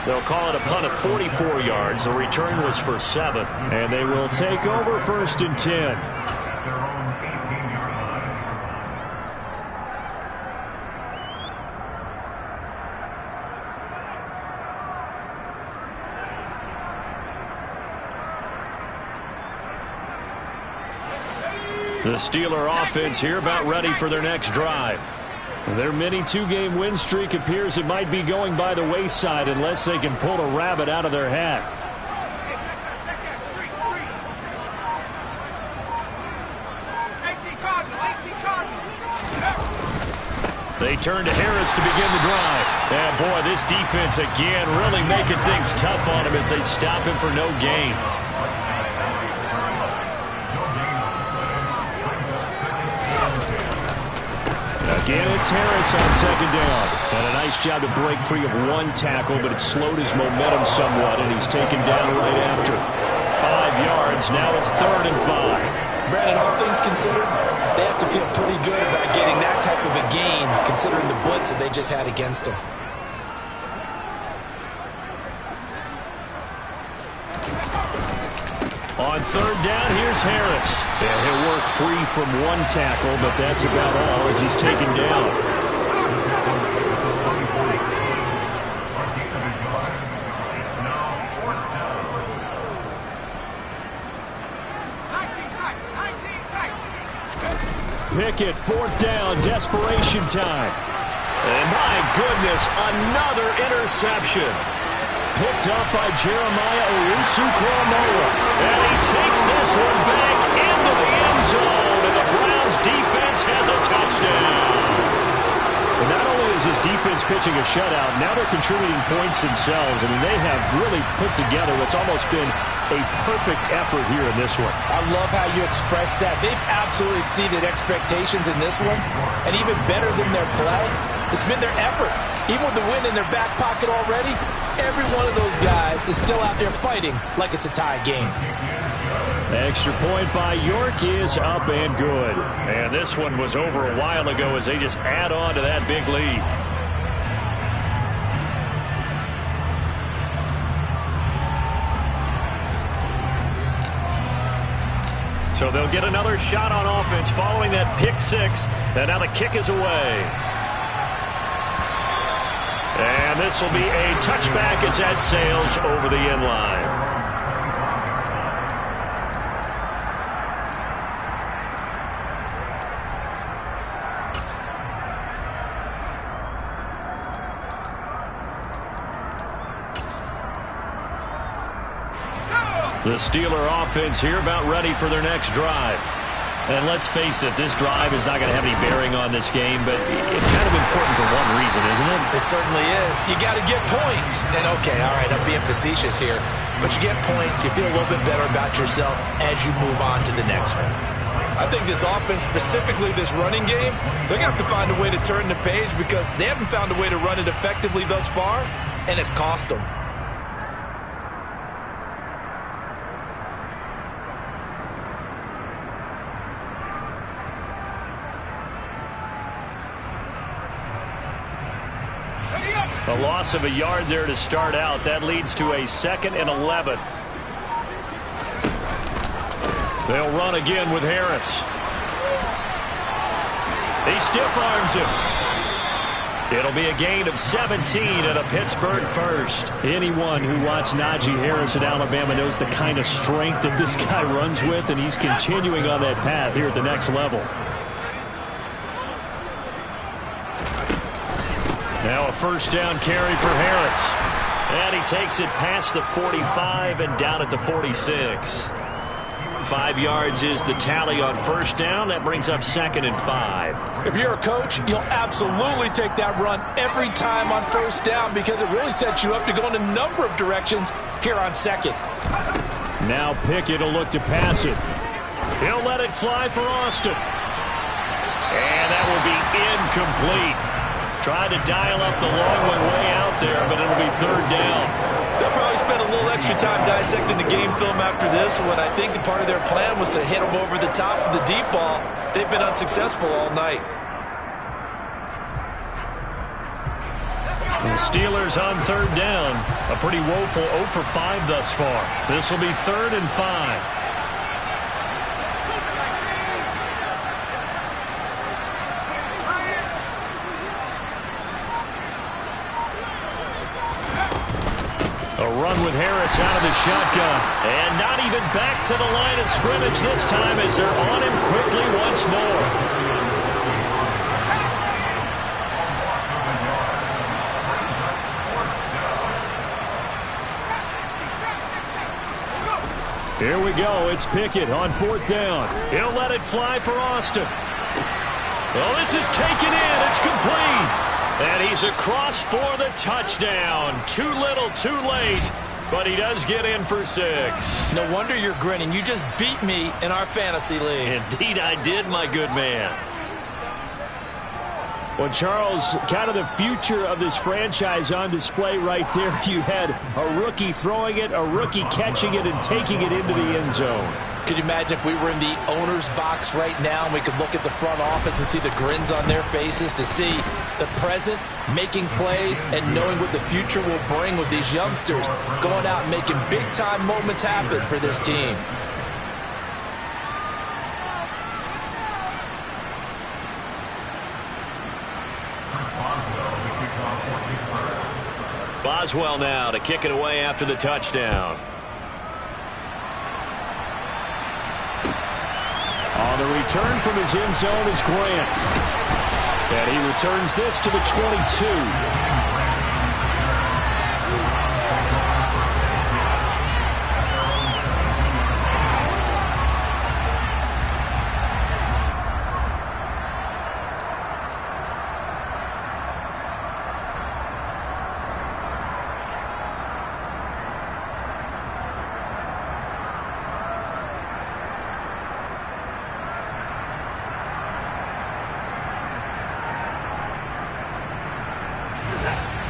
They'll call it a punt of 44 yards. The return was for 7.
And they will take over 1st and 10.
The Steeler offense here about ready for their next drive.
Their mini 2-game win streak appears it might be going by the wayside unless they can pull a rabbit out of their hat.
They turn to Harris to begin the drive. And boy, this defense again really making things tough on him as they stop him for no gain.
Again, it's Harris on 2nd down. And a nice job to break free of one tackle, but it slowed his momentum somewhat, and he's taken down right after. 5 yards. Now it's 3rd and 5.
Brandon, all things considered, they have to feel pretty good about getting that type of a gain, considering the blitz that they just had against them.
On 3rd down, here's Harris.
And he'll work free from one tackle, but that's about all as he's taken down. Pickett, 4th down, desperation time.
And my goodness, another interception.
Picked up by Jeremiah Owusu-Koramoah.
And he takes this one back into the end zone, and the Browns defense has a touchdown.
And not only is his defense pitching a shutout, now they're contributing points themselves. I mean, they have really put together what's almost been a perfect effort here in this one.
I love how you express that. They've absolutely exceeded expectations in this one. And even better than their play, it's been their effort. Even with the win in their back pocket already, every one of those guys is still out there fighting like it's a tie game.
Extra point by York is up and good.
And this one was over a while ago as they just add on to that big lead. So they'll get another shot on offense following that pick 6. And now the kick is away. And this will be a touchback as that sails over the end line. The Steeler offense here about ready for their next drive. And let's face it, this drive is not going to have any bearing on this game, but it's kind of important for one reason, isn't it?
It certainly is. You got to get points. And okay, all right, I'm being facetious here, but you get points, you feel a little bit better about yourself as you move on to the next one. I think this offense, specifically this running game, they're going to have to find a way to turn the page because they haven't found a way to run it effectively thus far, and it's cost them.
A loss of a yard there to start out. That leads to a 2nd and 11. They'll run again with Harris. He stiff arms him. It'll be a gain of 17 and a Pittsburgh first.
Anyone who watched Najee Harris at Alabama knows the kind of strength that this guy runs with, and he's continuing on that path here at the next level.
Now a first down carry for Harris. And he takes it past the 45 and down at the 46. 5 yards is the tally on first down. That brings up 2nd and 5.
If you're a coach, you'll absolutely take that run every time on first down because it really sets you up to go in a number of directions here on 2nd.
Now Pickett will look to pass it.
He'll let it fly for Austin. And that will be incomplete. Tried to dial up the long one way out there, but it'll be 3rd down.
They'll probably spend a little extra time dissecting the game film after this one. I think the part of their plan was to hit them over the top of the deep ball. They've been unsuccessful all night.
The Steelers on 3rd down. A pretty woeful 0 for 5 thus far. This will be 3rd and 5. A run with Harris out of the shotgun. And not even back to the line of scrimmage this time as they're on him quickly once more.
Here we go. It's Pickett on 4th down.
He'll let it fly for Austin. Oh, this is taken in. It's complete. And he's across for the touchdown. Too little, too late. But he does get in for 6.
No wonder you're grinning. You just beat me in our fantasy league.
Indeed I did, my good man.
Well, Charles, kind of the future of this franchise on display right there. You had a rookie throwing it, a rookie catching it, and taking it into the end zone.
Could you imagine if we were in the owner's box right now and we could look at the front office and see the grins on their faces to see the present making plays and knowing what the future will bring with these youngsters going out and making big-time moments happen for this team.
Boswell now to kick it away after the touchdown.
On the return from his end zone is Grant. And he returns this to the 22.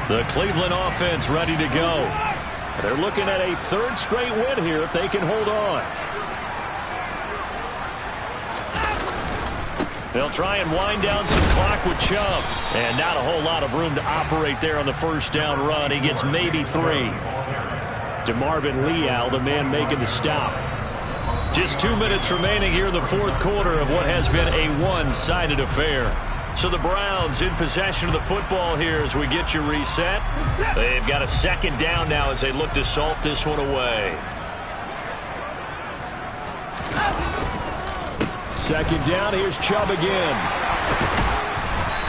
The Cleveland offense ready to go.
They're looking at a 3rd straight win here if they can hold on.
They'll try and wind down some clock with Chubb. And not a whole lot of room to operate there on the first down run. He gets maybe 3.
DeMarvin Leal, the man making the stop.
Just 2 minutes remaining here in the 4th quarter of what has been a one-sided affair. So the Browns in possession of the football here as we get you reset. They've got a 2nd down now as they look to salt this one away.
2nd down, here's Chubb again.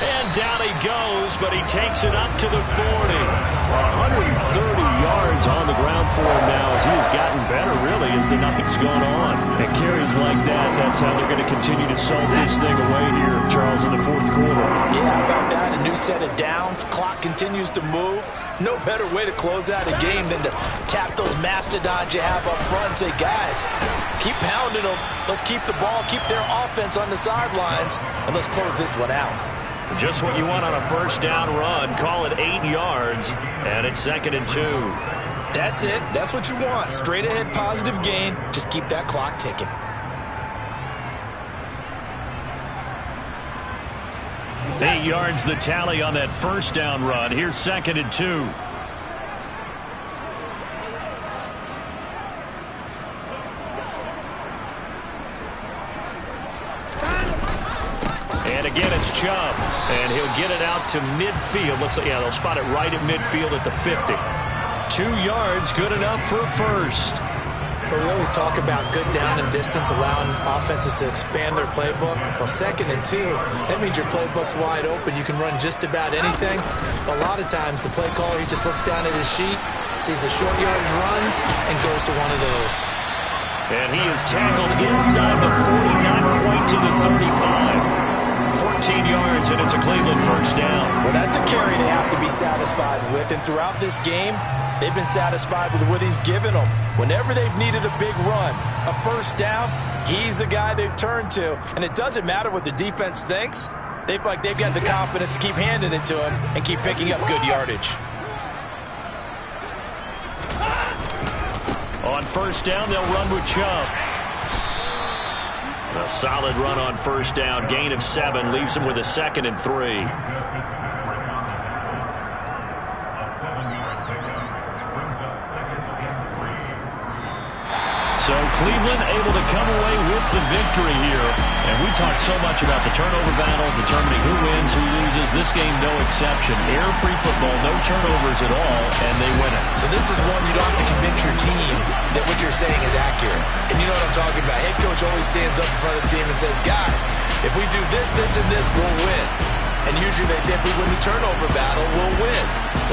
And down he goes, but he takes it up to the 40.
130 yards on the ground for him now as he has gotten better, really, as the night's gone on. And carries like that, that's how they're going to continue to salt this thing away here, Charles, in the 4th quarter.
Yeah, how about that? A new set of downs. Clock continues to move. No better way to close out a game than to tap those mastodons you have up front and say, guys, keep pounding them. Let's keep the ball, keep their offense on the sidelines, and let's close this one out.
Just what you want on a first down run. Call it 8 yards, and it's 2nd and 2.
That's it. That's what you want. Straight ahead positive gain. Just keep that clock ticking.
Eight yards the tally on that first down run. Here's 2nd and 2. And a again, it's Chubb. And he'll get it out to midfield. Looks like, yeah, they'll spot it right at midfield at the 50. 2 yards, good enough for a first.
But we always talk about good down and distance, allowing offenses to expand their playbook. Well, 2nd and 2, that means your playbook's wide open. You can run just about anything. A lot of times, the play caller, he just looks down at his sheet, sees the short yardage runs, and goes to one of those.
And he is tackled inside the 40, not quite to the 35. 14 yards, and it's a Cleveland first down.
Well, that's a carry they have to be satisfied with. And throughout this game, they've been satisfied with what he's given them. Whenever they've needed a big run, a first down, he's the guy they've turned to. And it doesn't matter what the defense thinks. They feel like they've got the confidence to keep handing it to him and keep picking up good yardage.
On first down, they'll run with Chubb. A solid run on first down. Gain of 7 leaves him with a 2nd and 3. So Cleveland able to come away with the victory here. And we talked so much about the turnover battle, determining who wins, who loses. This game, no exception. Error-free football, no turnovers at all, and they win it.
So this is one you don't have to convince your team that what you're saying is accurate. And you know what I'm talking about. Head coach always stands up in front of the team and says, guys, if we do this, this, and this, we'll win. And usually they say if we win the turnover battle, we'll win.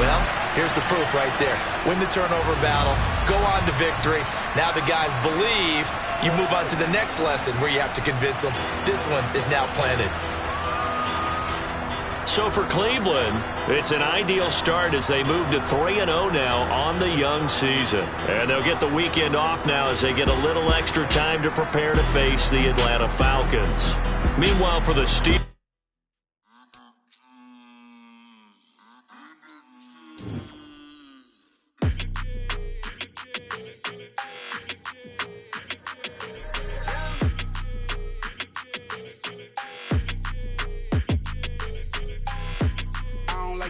Well, here's the proof right there. Win the turnover battle, go on to victory. Now the guys believe. You move on to the next lesson where you have to convince them. This one is now planted.
So for Cleveland, it's an ideal start as they move to 3-0 now on the young season. And they'll get the weekend off now as they get a little extra time to prepare to face the Atlanta Falcons. Meanwhile, for the Steelers,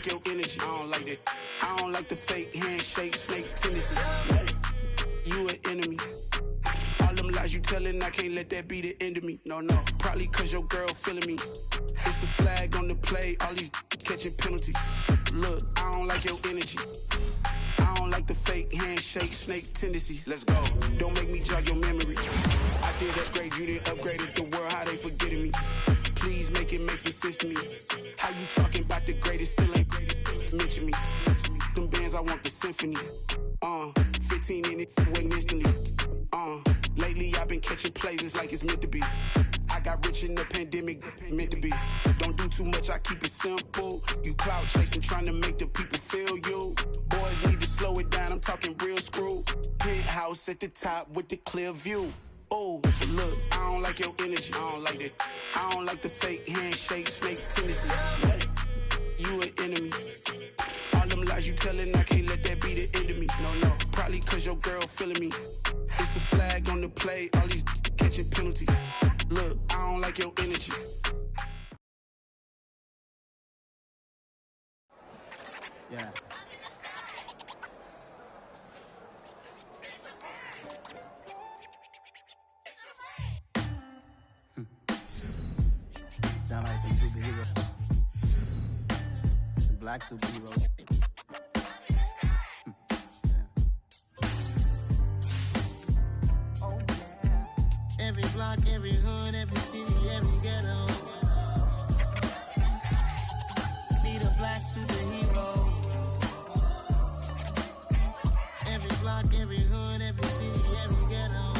your energy, I don't like that. I don't like the fake handshake, snake tendency. You an enemy. All them lies you telling, I can't let that be the end of me. No, probably cause your girl feeling me. It's a flag on the play, all these catching penalties. Look, I don't like your energy. I don't like the fake handshake, snake tendency. Let's go. Don't make me jog your memory. I did upgrade, you didn't upgrade it. The world, how they forgetting me. Please make it make some sense to me. How you talking about the greatest, still ain't greatest, mention me. Them bands, I want the symphony. 15 in it, wasn't instantly. Lately I've been catching plays, it's like it's meant to be. I got rich in the pandemic, meant to be. Don't do too much, I keep it simple. You clout chasing, trying to make the people feel you. Boys need to slow it down, I'm talking real screw. Penthouse at the top with the clear view. Oh, look, I don't like your energy. I don't like that. I don't like the fake handshake, snake tendency. You an enemy. All them lies you telling, I can't let that be the end of me. No, probably cause your girl feeling me. It's a flag on the play, all these catching penalties. Look, I don't like your energy. Yeah. Sound like some superheroes. Some black superheroes. Oh, yeah. Every block, every hood, every city, every ghetto. Need a black superhero. Every block, every hood, every city, every ghetto.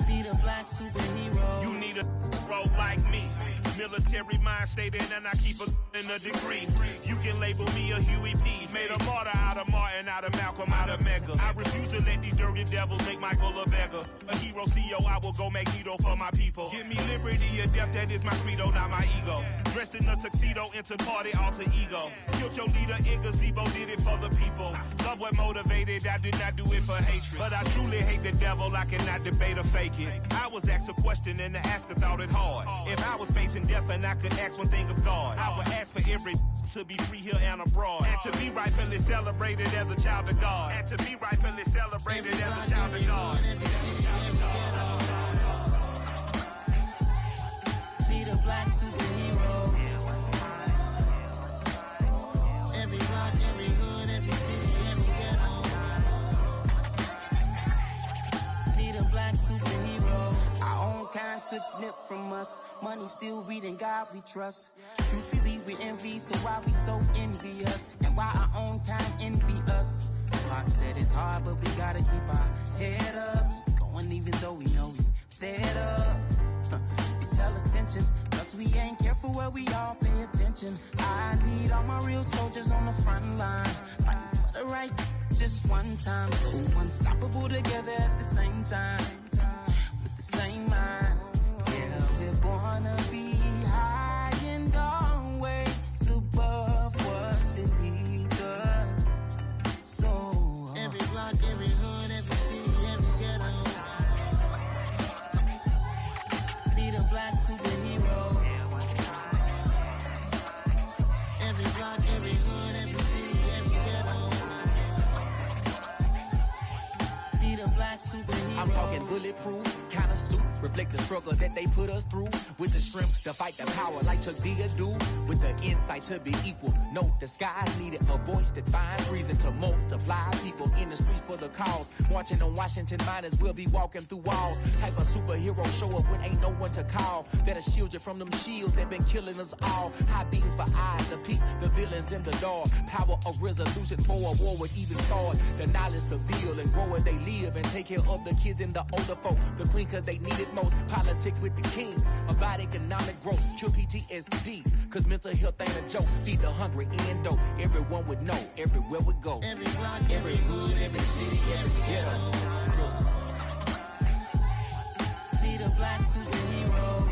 Need a black superhero.
You need a role like me. Military mind stated, and I keep in a degree. You can label me a Huey P. Made a martyr out of Martin, out of Malcolm, out of Mega. I refuse to let these dirty devils make Michael a beggar. A hero CEO, I will go Magneto for my people. Give me liberty or death, that is my credo, not my ego. Dressed in a tuxedo, into party, alter ego. Killed your leader in gazebo, did it for the people. Love what motivated, I did not do it for hatred. But I truly hate the devil, I cannot debate or fake it. I was asked a question and the asker thought it hard. If I was facing death and I could ask one thing of God, I would ask for every to be free here and abroad, and to be rightfully celebrated as a child of God, and to be rightfully celebrated as a child of God.
flip from us. Money still reading God we trust. Truthfully we envy, so why we so envious? And why our own kind envy us? Pac said it's hard, but we gotta keep our head up. Going even though we know we fed up. It's hell attention, cause we ain't careful where we all pay attention. I need all my real soldiers on the front line, fighting for the right just one time. So unstoppable together at the same time, with the same mind. Yeah, we're born to be high and always above what's beneath us. So every block, every hood, every city, every ghetto need a black superhero. Every block, every hood, every city, every ghetto need a black superhero.
I'm talking bulletproof kind of suit, reflect the struggle that they put us through, with the strength to fight the power like Chuck D do, with the insight to be equal. Note the sky needed a voice that finds reason to multiply people in the streets for the cause. Marching on Washington miners will be walking through walls. Type of superhero show up when ain't no one to call. That'll shield you from them shields that been killing us all. High beams for eyes to peek the villains in the dark. Power of resolution for a war would even start. The knowledge to build and grow where they live and take care of the kids and the older folk. The clean cause they need it most. Politics with the kings. About economic growth. Cure PTSD. Cause mental health ain't a joke. Feed the hungry and dope. Everyone would know. Everywhere we go.
Every block, every hood, every city, every ghetto need a black superhero.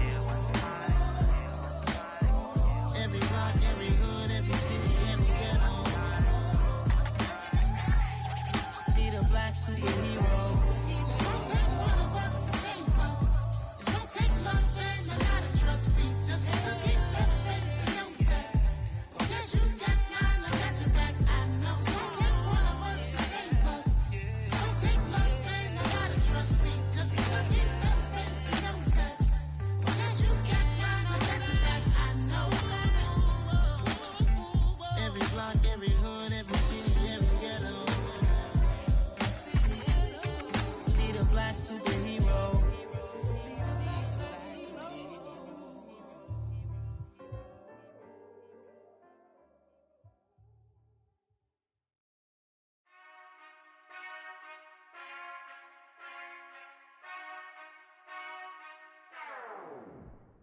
Every block, every hood, every city, every ghetto need a black superhero. It's gonna take one of us to save us. It's gonna take love and a lot of trust. We just got to keep that faith and know that. Because you got mine, I got your back. I know it's gonna take one of us to save us. It's gonna take love and a lot of trust. We just got to keep that faith and know that. Because you got mine, I got your back. I know. Every block, every hood, every city, every ghetto need a black superhero.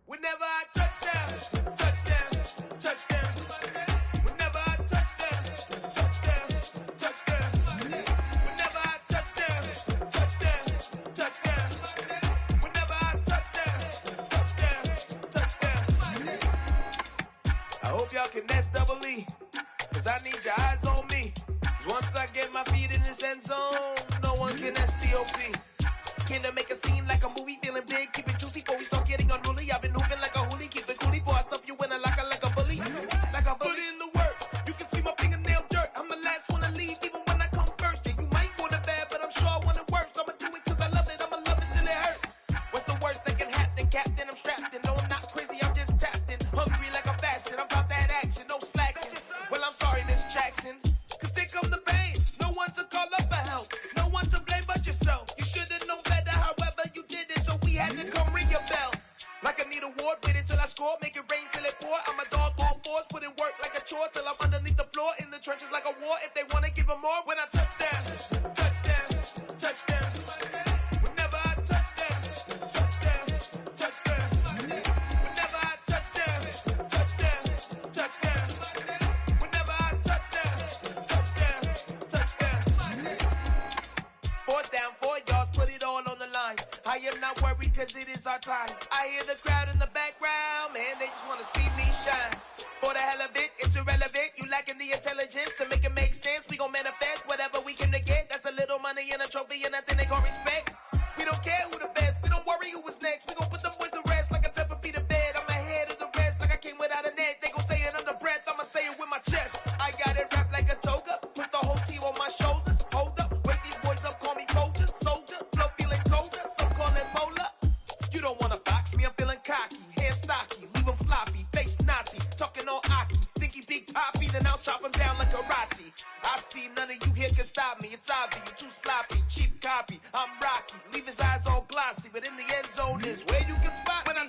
Whenever I touchdown, touchdown, touchdown. Whenever I touchdown, touchdown, touchdown. Whenever I touchdown, touchdown, touchdown. Whenever I touchdown, touchdown, touchdown. I hope y'all can S-double-E, cause I need your eyes on me. 'Cause once I get my feet in this end zone, no one can S-T-O-P. Came to make a scene like a movie, feeling big, keep it juicy before we start getting unruly. I've been hooping like a hoolie, keep it coolie before I stuff you in a locker like a bully. Like a bully. Put in the work, you can see my fingernail dirt. I'm the last one to leave, even when I come first. Yeah, you might want it bad, but I'm sure I want it worse. I'ma do it cause I love it, I'ma love it till it hurts. What's the worst that can happen, Captain? I'm strapped in, no I'm not crazy, I'm just tapped in. Hungry like I'm fasting, I'm about that action, no slacking. Well, I'm sorry, Miss Jackson, cause here come the pain. No one to call up for help, no one to blame but yourself. You should've known better, however you did it, so we had to come ring your bell. Like I need a ward, wait until I score, make it rain till it pour. I'm a dog, all fours, put in work like a chore till I'm underneath the floor, in the trenches like a war. If they wanna give them more, when I touchdown, touchdown, touchdown. Whenever I touchdown, touchdown, touchdown. Whenever I touchdown, touchdown, touchdown. Whenever I touchdown, touchdown, touchdown. 4th down, 4 yards, put it all on the line. I am not worried cause it is our time. I hear the crowd in the background, man, they just wanna see me shine. For the hell of it, it's irrelevant. You lacking the intelligence to make it make sense. We gon' manifest whatever we can to get. That's a little money and a trophy and nothing they call respect. We don't care who the best, we don't worry who was next. We gon' put the boys to rest like a Tempur to bed. I'm ahead of the rest like I came without a net. They gon' say it under breath, I'ma say it with my chest. I got it wrapped like a toga, put the whole team on my shoulders. Hold up, wake these boys up, call me soldier, soldier. Flow feeling colder, some call it polar. You don't wanna box me, I'm feeling cocky. Hair stocky, leave him floppy, face Nazi. Talking all Aki, think he big poppy, then I'll chop him down like karate. I see none of you here can stop me. It's obvious, you too sloppy, cheap copy. I'm Rocky, leave his eyes all glossy, but in the end zone is where you can spot when I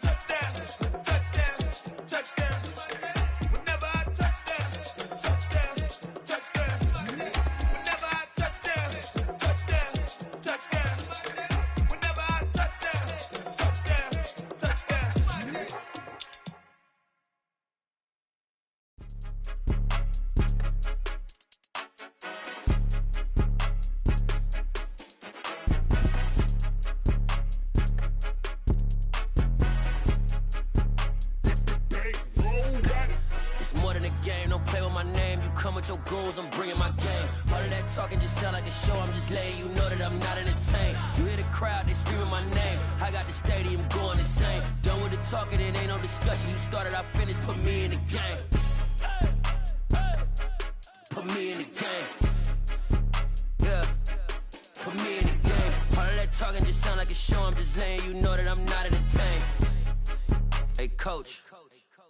game, don't play with my name. You come with your goons, I'm bringing my game. All of that talking just sound like a show, I'm just letting you know that I'm not entertained. You hear the crowd, they screaming my name. I got the stadium going insane. Done with the talking, it ain't no discussion. You started, I finished, put me in the game. Put me in the game. Yeah, put me in the game. All of that talking just sound like a show, I'm just letting you know that I'm not entertained. Hey, coach,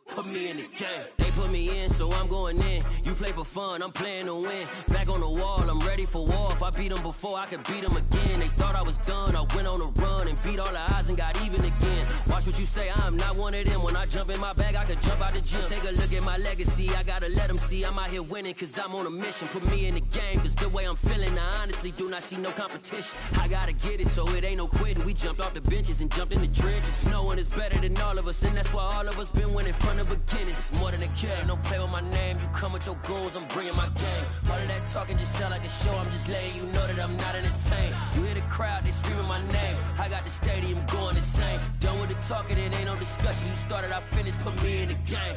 put me in the game. They put me in, so I'm going in. You play for fun, I'm playing to win. Back on the wall, I'm ready for war. If I beat them before, I could beat them again. They thought I was done, I went on a run and beat all the odds and got even again. Watch what you say, I'm not one of them. When I jump in my bag, I could jump out the gym. Take a look at my legacy, I gotta let them see I'm out here winning, cause I'm on a mission. Put me in the game, cause the way I'm feeling, I honestly do not see no competition. I gotta get it, so it ain't no quitting. We jumped off the benches and jumped in the trenches. No one is better than all of us, and that's why all of us been winning from the beginning. It's more than a game, don't play with my name. You come with your goons, I'm bringing my game. All of that talking just sound like a show, I'm just letting you know that I'm not entertained. You hear the crowd, they screaming my name. I got the stadium going insane. Done with the talking, it ain't no discussion. You started, I finished, put me in the game.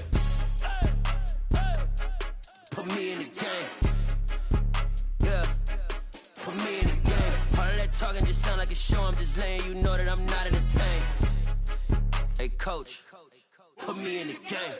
Put me in the game. Yeah, put me in the game. All of that talking just sound like a show, I'm just letting you know that I'm not entertained. Hey, coach, put me in the game.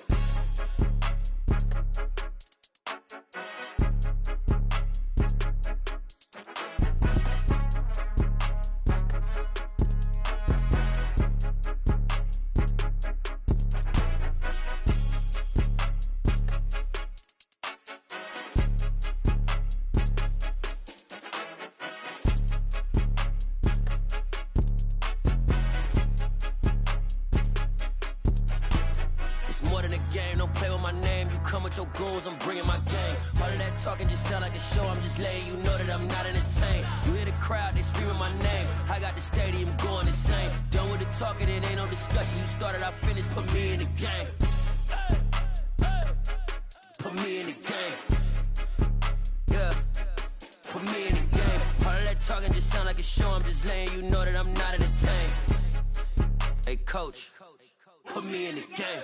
Your goals, I'm bringing my game. All of that talking just sound like a show, I'm just letting you know that I'm not entertained. You hear the crowd, they screaming my name. I got the stadium going insane. Done with the talking, it ain't no discussion. You started, I finished, put me in the game. Put me in the game. Yeah, put me in the game. All of that talking just sound like a show, I'm just letting you know that I'm not entertained. Hey, coach, put me in the game.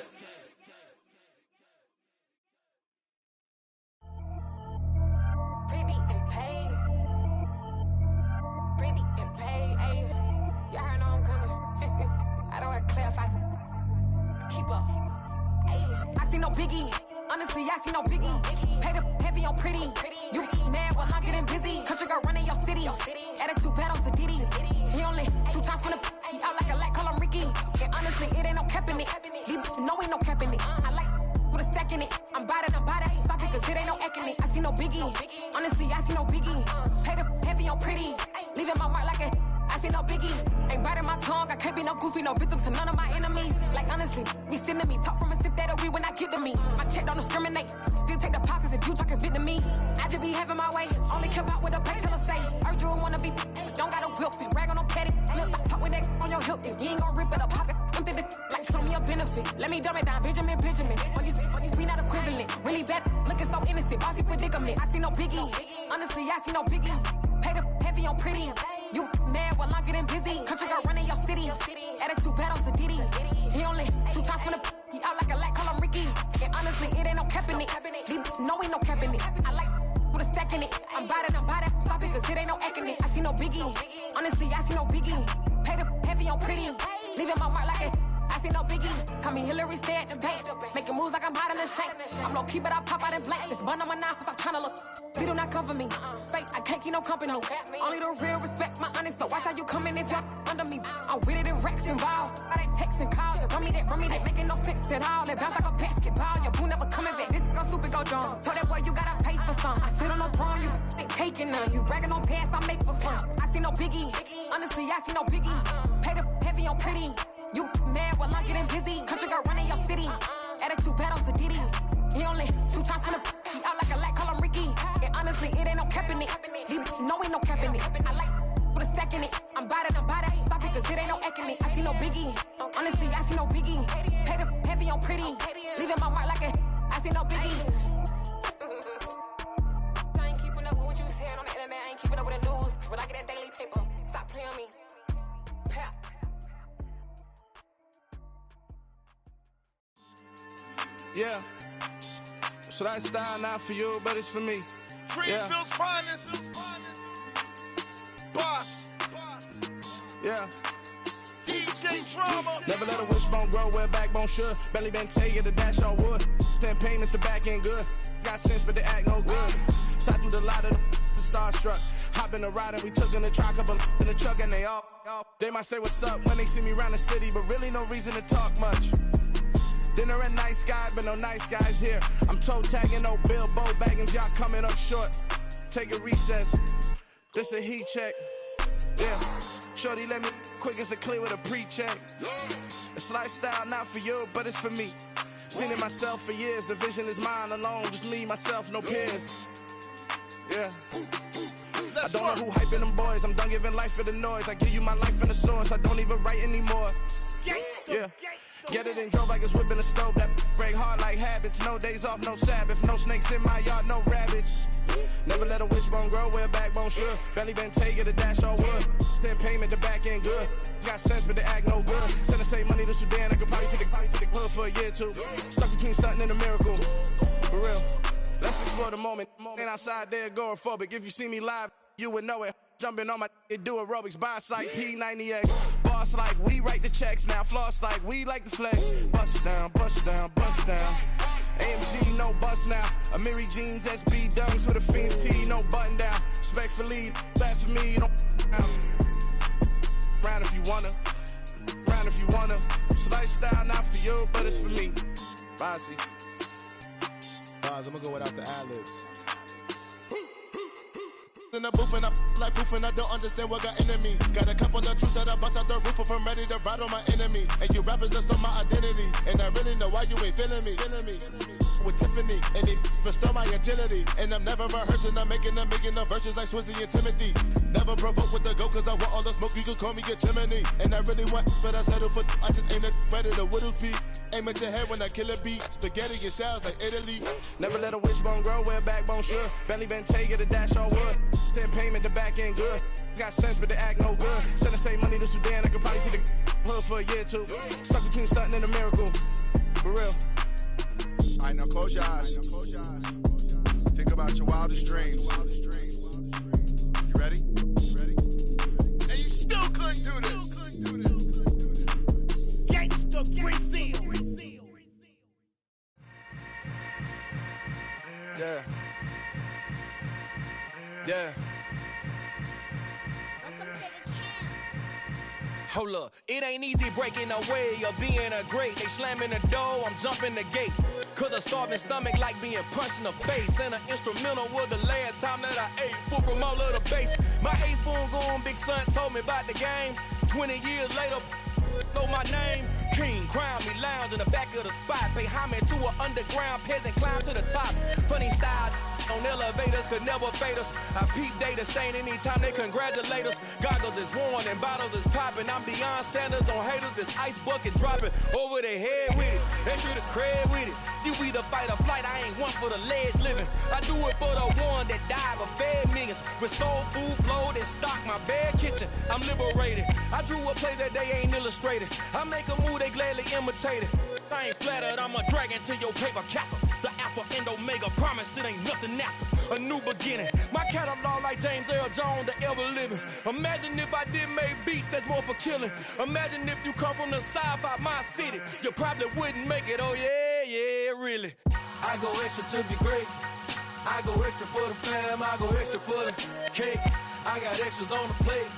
Pretty and paid. Pretty and paid, ayy. Y'all heard know I'm coming. I don't want to clarify. Keep up. Ayy. I see no biggie. Honestly, I see no biggie. Pay the heavy on pretty. You mad while I'm getting busy. Country girl running your city. Attitude bad on Diddy. He only 2 times from the he out like a light, call him Ricky. And honestly, it ain't no cap in it. These no ain't no cap in it. I like with a stack in it. I'm bad it. Stop it, cause it ain't no acting it. I see no biggie. Honestly, I see no biggie. Pay the heavy on pretty. Leaving my mark like a I see no biggie. Ain't biting my tongue. I can't be no goofy, no victim to none of my enemies. Like honestly, be sending me talk from a sip that we when I get to me. My check don't discriminate. Still take deposits if you talking Vietnamese. I just be having my way. Only come out with a pay till I say. Heard you wanna be. Don't gotta whip it. Rag on no petty. Look, I talk with that on your hip. If you ain't gon' rip it up, pop it. Empty the like show me a benefit. Let me dumb it down, Benjamin. On these we not equivalent. Really bad, looking so innocent. Bossy predicament. I see no biggie. Honestly, I see no biggie. Pay the heavy on pretty. You mad while I'm getting busy. Country girl running your city. Attitude bad on Diddy. He only 2 times from the he out like a light, call him Ricky. And honestly, it ain't no cap in it. No ain't no cap in it. I like with a stack in it. I'm bad it. Stop it, cause it ain't no acting it. I see no biggie. Honestly, I see no biggie. Pay the heavy on pretty. Leaving my mark like a I see no biggie. Call me Hillary, stay at the bank. Making moves like I'm hot in the shank. I'm low key, but I pop out in blank. This bun on my knife, stop trying to look. They do not come for me. Fake, I can't keep no company. Only the real respect my honest. So watch how you coming if you're under me. I'm with it and Rex involved. I they texting calls. Run me that. Making no sense at all. They bounce like a basketball. Your boo never coming back. This go stupid, go dumb. Told that boy you gotta pay for some. I sit on no throne, you ain't taking none. You bragging on past, I make for fun. I see no biggie. Honestly, I see no biggie. Pay the heavy on pretty. You mad while I'm getting busy. Country girl running your city. Attitude bad on Diddy. He only 2 times from the he out like a light, call him Ricky. And honestly, it ain't no cap in it. No ain't no cap in it. I like with a stack in it. I'm bad it. Stop it, cause it ain't no acting it. I see no biggie. Honestly, I see no biggie. Pay the heavy on pretty. Leaving my mark like a I see no biggie. I ain't keeping up with what you saying on the internet. I ain't keeping up with the news. But I get that daily paper. Stop playing me. Pap.
Yeah.
lifestyle not for you, but it's for me.
Greenfield's finest. Boss.
Yeah.
DJ Drama.
Never let a wishbone grow where a backbone should. Belly been taken to dash all wood. 10 payments, the back end good. Got sense, but they act no good. Shot through the lot of the starstruck. Hop in the ride and we took in the truck, couple in the truck, and they might say what's up when they see me around the city, but really no reason to talk much. Dinner at nice guy, but no nice guys here. I'm toe tagging, no Bilbo bagging, y'all coming up short. Take a recess. This a heat check. Yeah. Shorty let me quick as a clear with a pre-check. It's lifestyle not for you, but it's for me. Seen it myself for years. The vision is mine alone. Just me, myself, no peers. Yeah. I don't know who hyping them boys. I'm done giving life for the noise. I give you my life in the source. I don't even write anymore. Yeah. Get it and drove like it's whipping a stove. That break hard like habits. No days off, no Sabbath. No snakes in my yard, no rabbits. Never let a wishbone grow where a backbone should. Belly been taken to dash all wood. 10 payment, the back end good. Got sense, but they act no good. Send the same money to Sudan. I could probably take the hood for a year or two. Stuck between stunting and a miracle. For real. Let's explore the moment. Ain't outside there agoraphobic. If you see me live, you would know it. Jumping on my do aerobics, boss like P90X. Boss like we write the checks now. Floss like we like the flex. Bust down, bust down, bust down. AMG, no bust now. Amiri jeans, SB dunks with a Fiends T, no button down. Respectfully, that's for me, you don't round if you wanna. Round if you wanna. It's lifestyle not for you, but it's for me. Bossy.
I'm gonna go without the ad-libs. In the booth and I like proof and I don't understand what got into me. Got a couple of truths that I bust out the roof if I'm ready to ride on my enemy. And you rappers just stole my identity, and I really know why you ain't feeling me. With Tiffany, and they restore my agility. And I'm never rehearsing, I'm making a million of verses like Swizzy and Timothy. Never provoke with the go, cause I want all the smoke, you can call me a chimney. And I really want, but I settle for, I just ain't ready to whittles beat. Aim at your head when I kill a beat. Spaghetti and shells like Italy.
Never let a wishbone grow where a backbone should. Belly been taken to dash all wood. 10 payment, the back end good. Got sense, but they act no good. Send the same money to Sudan, I could probably take the hood for a year or two. Stuck between stunting and a miracle. For real.
Alright, now close your eyes. Think about your wildest dreams. You ready? And you still couldn't do this.
Gangsta Brazil.
Yeah. Yeah. Hold up, it ain't easy breaking away or being a great. They slamming the door, I'm jumping the gate. Cause a starving stomach like being punched in the face. And an instrumental was the last time that I ate. Food from all of the bass. My ace boom goon, big son told me about the game. 20 years later, know my name. King, crown me, lounge in the back of the spot. Pay homage to an underground peasant, climb to the top. Funny style on elevators could never fade us. I peep data stain anytime they congratulate us. Goggles is worn and bottles is popping. I'm beyond Sanders on haters, this ice bucket dropping over their head with it. Extra the cred with it. You either fight or flight, I ain't one for the ledge living. I do it for the one that died but fed millions. With soul food flowed and stock my bare kitchen. I'm liberated. I drew a play that they ain't illustrated. I make a move, they gladly imitate it. I ain't flattered, I'm a dragon to your paper castle. The alpha and omega, promise it ain't nothing after. A new beginning. My catalog like James Earl Jones, the ever living. Imagine if I did make beats that's more for killing. Imagine if you come from the sci-fi, my city. You probably wouldn't make it, oh yeah, really. I go extra to be great. I go extra for the fam, I go extra for the cake. I got extras on the plate.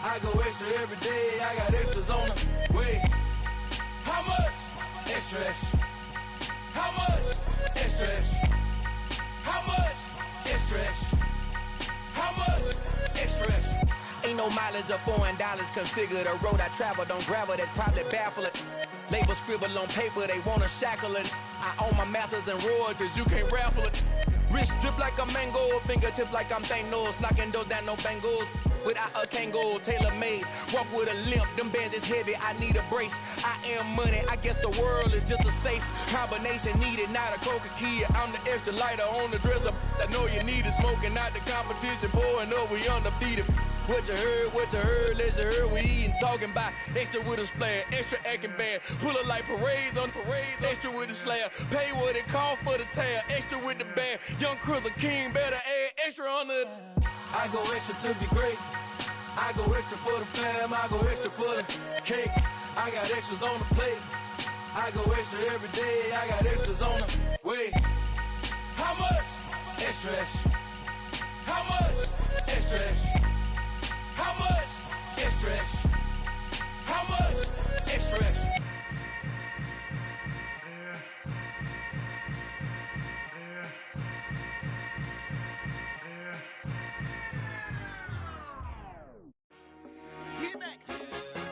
I go extra every day, I got extras on the way. How much? Extra, extra. How much? Extra, extra. How much? Extra, extra. How much? Extra, extra. Ain't no mileage of $4 configure the road I travel. Don't gravel, that probably baffle it. Label scribble on paper, they wanna shackle it. I own my masters and royalties, you can't raffle it. Wrist drip like a mango, fingertips like I'm Thanos, knocking those down, no bangles. without a Kangol, tailor-made. Walk with a limp, them bands is heavy, I need a brace. I am money, I guess the world is just a safe combination needed, not a coca key. I'm the extra lighter on the dresser. I know you need it, smoking out the competition, pouring up, we undefeated. What you heard, let's heard, we eating, talking about extra with a splash, extra acting bad, pull it like parades on parades, extra with the slab, pay what it call for the tab, extra with the band, young Crystal King, better add extra on the. I go extra to be great, I go extra for the fam, I go extra for the cake, I got extras on the plate, I go extra every day, I got extras on the way. How much? Extra, extra. How much? Extra, extra. How much? Extra, extra. How much? Extra, extra.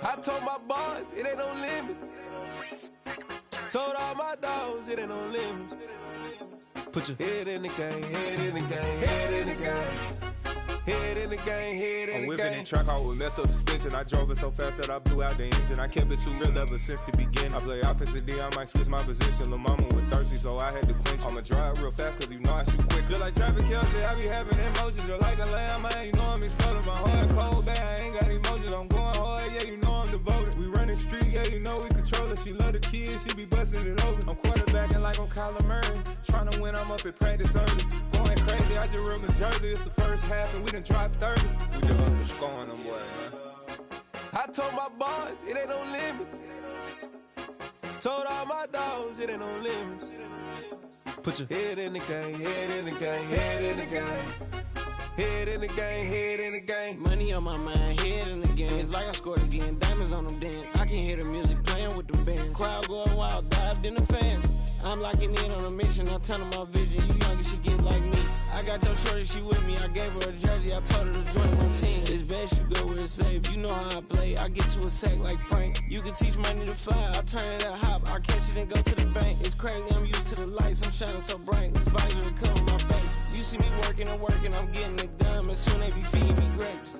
I told my boys it ain't no limit. Told all my dogs it ain't no limit. Put your head in the game, head in the game, head in the game. Head in the game, head in the game.
I'm whipping in track out with messed up suspension. I drove it so fast that I blew out the engine. I kept it too real ever since the beginning. I play offensive D, I might switch my position. Lil' mama was thirsty, so I had to quench. I'ma drive real fast, cause you know I shoot quick. Just like Travis Kelce, I be having emotions. Just like a lamb, man, you know I'm exploding. My heart cold, bad, I ain't got emotions. I'm going hard, yeah, you know I'm devoted. We running streets, yeah, you know we control it. She love the kids, she be busting it over. I'm quarterbacking like I'm Kyler Murray. Trying to win, I'm up at practice early. Going crazy, I just rode the jersey. It's the first half, and we done dropped 30. We just underscoring them, boy, man.
I told my boys it ain't no limits. Told all my dogs it ain't no limits. Put your head in the game, head in the game, head in the game. Head in the game, head in the game.
Money on my mind, head in the game. It's like I scored again, diamonds on them dance. I can hear the music playing with them bands. Crowd going wild, dived in the fans. I'm locking in on a mission, I'm telling my vision. You young and she get like me. I got your shorty, she with me. I gave her a jersey, I told her to join my team. It's best you go where it's safe. You know how I play, I get to a sack like Frank. You can teach money to fly, I turn it a hop. I catch it and go to the bank. It's crazy, I'm used to the lights, I'm shining so bright. This visor will cover my face. You see me working and working, I'm getting it done. And soon they be feeding me grapes.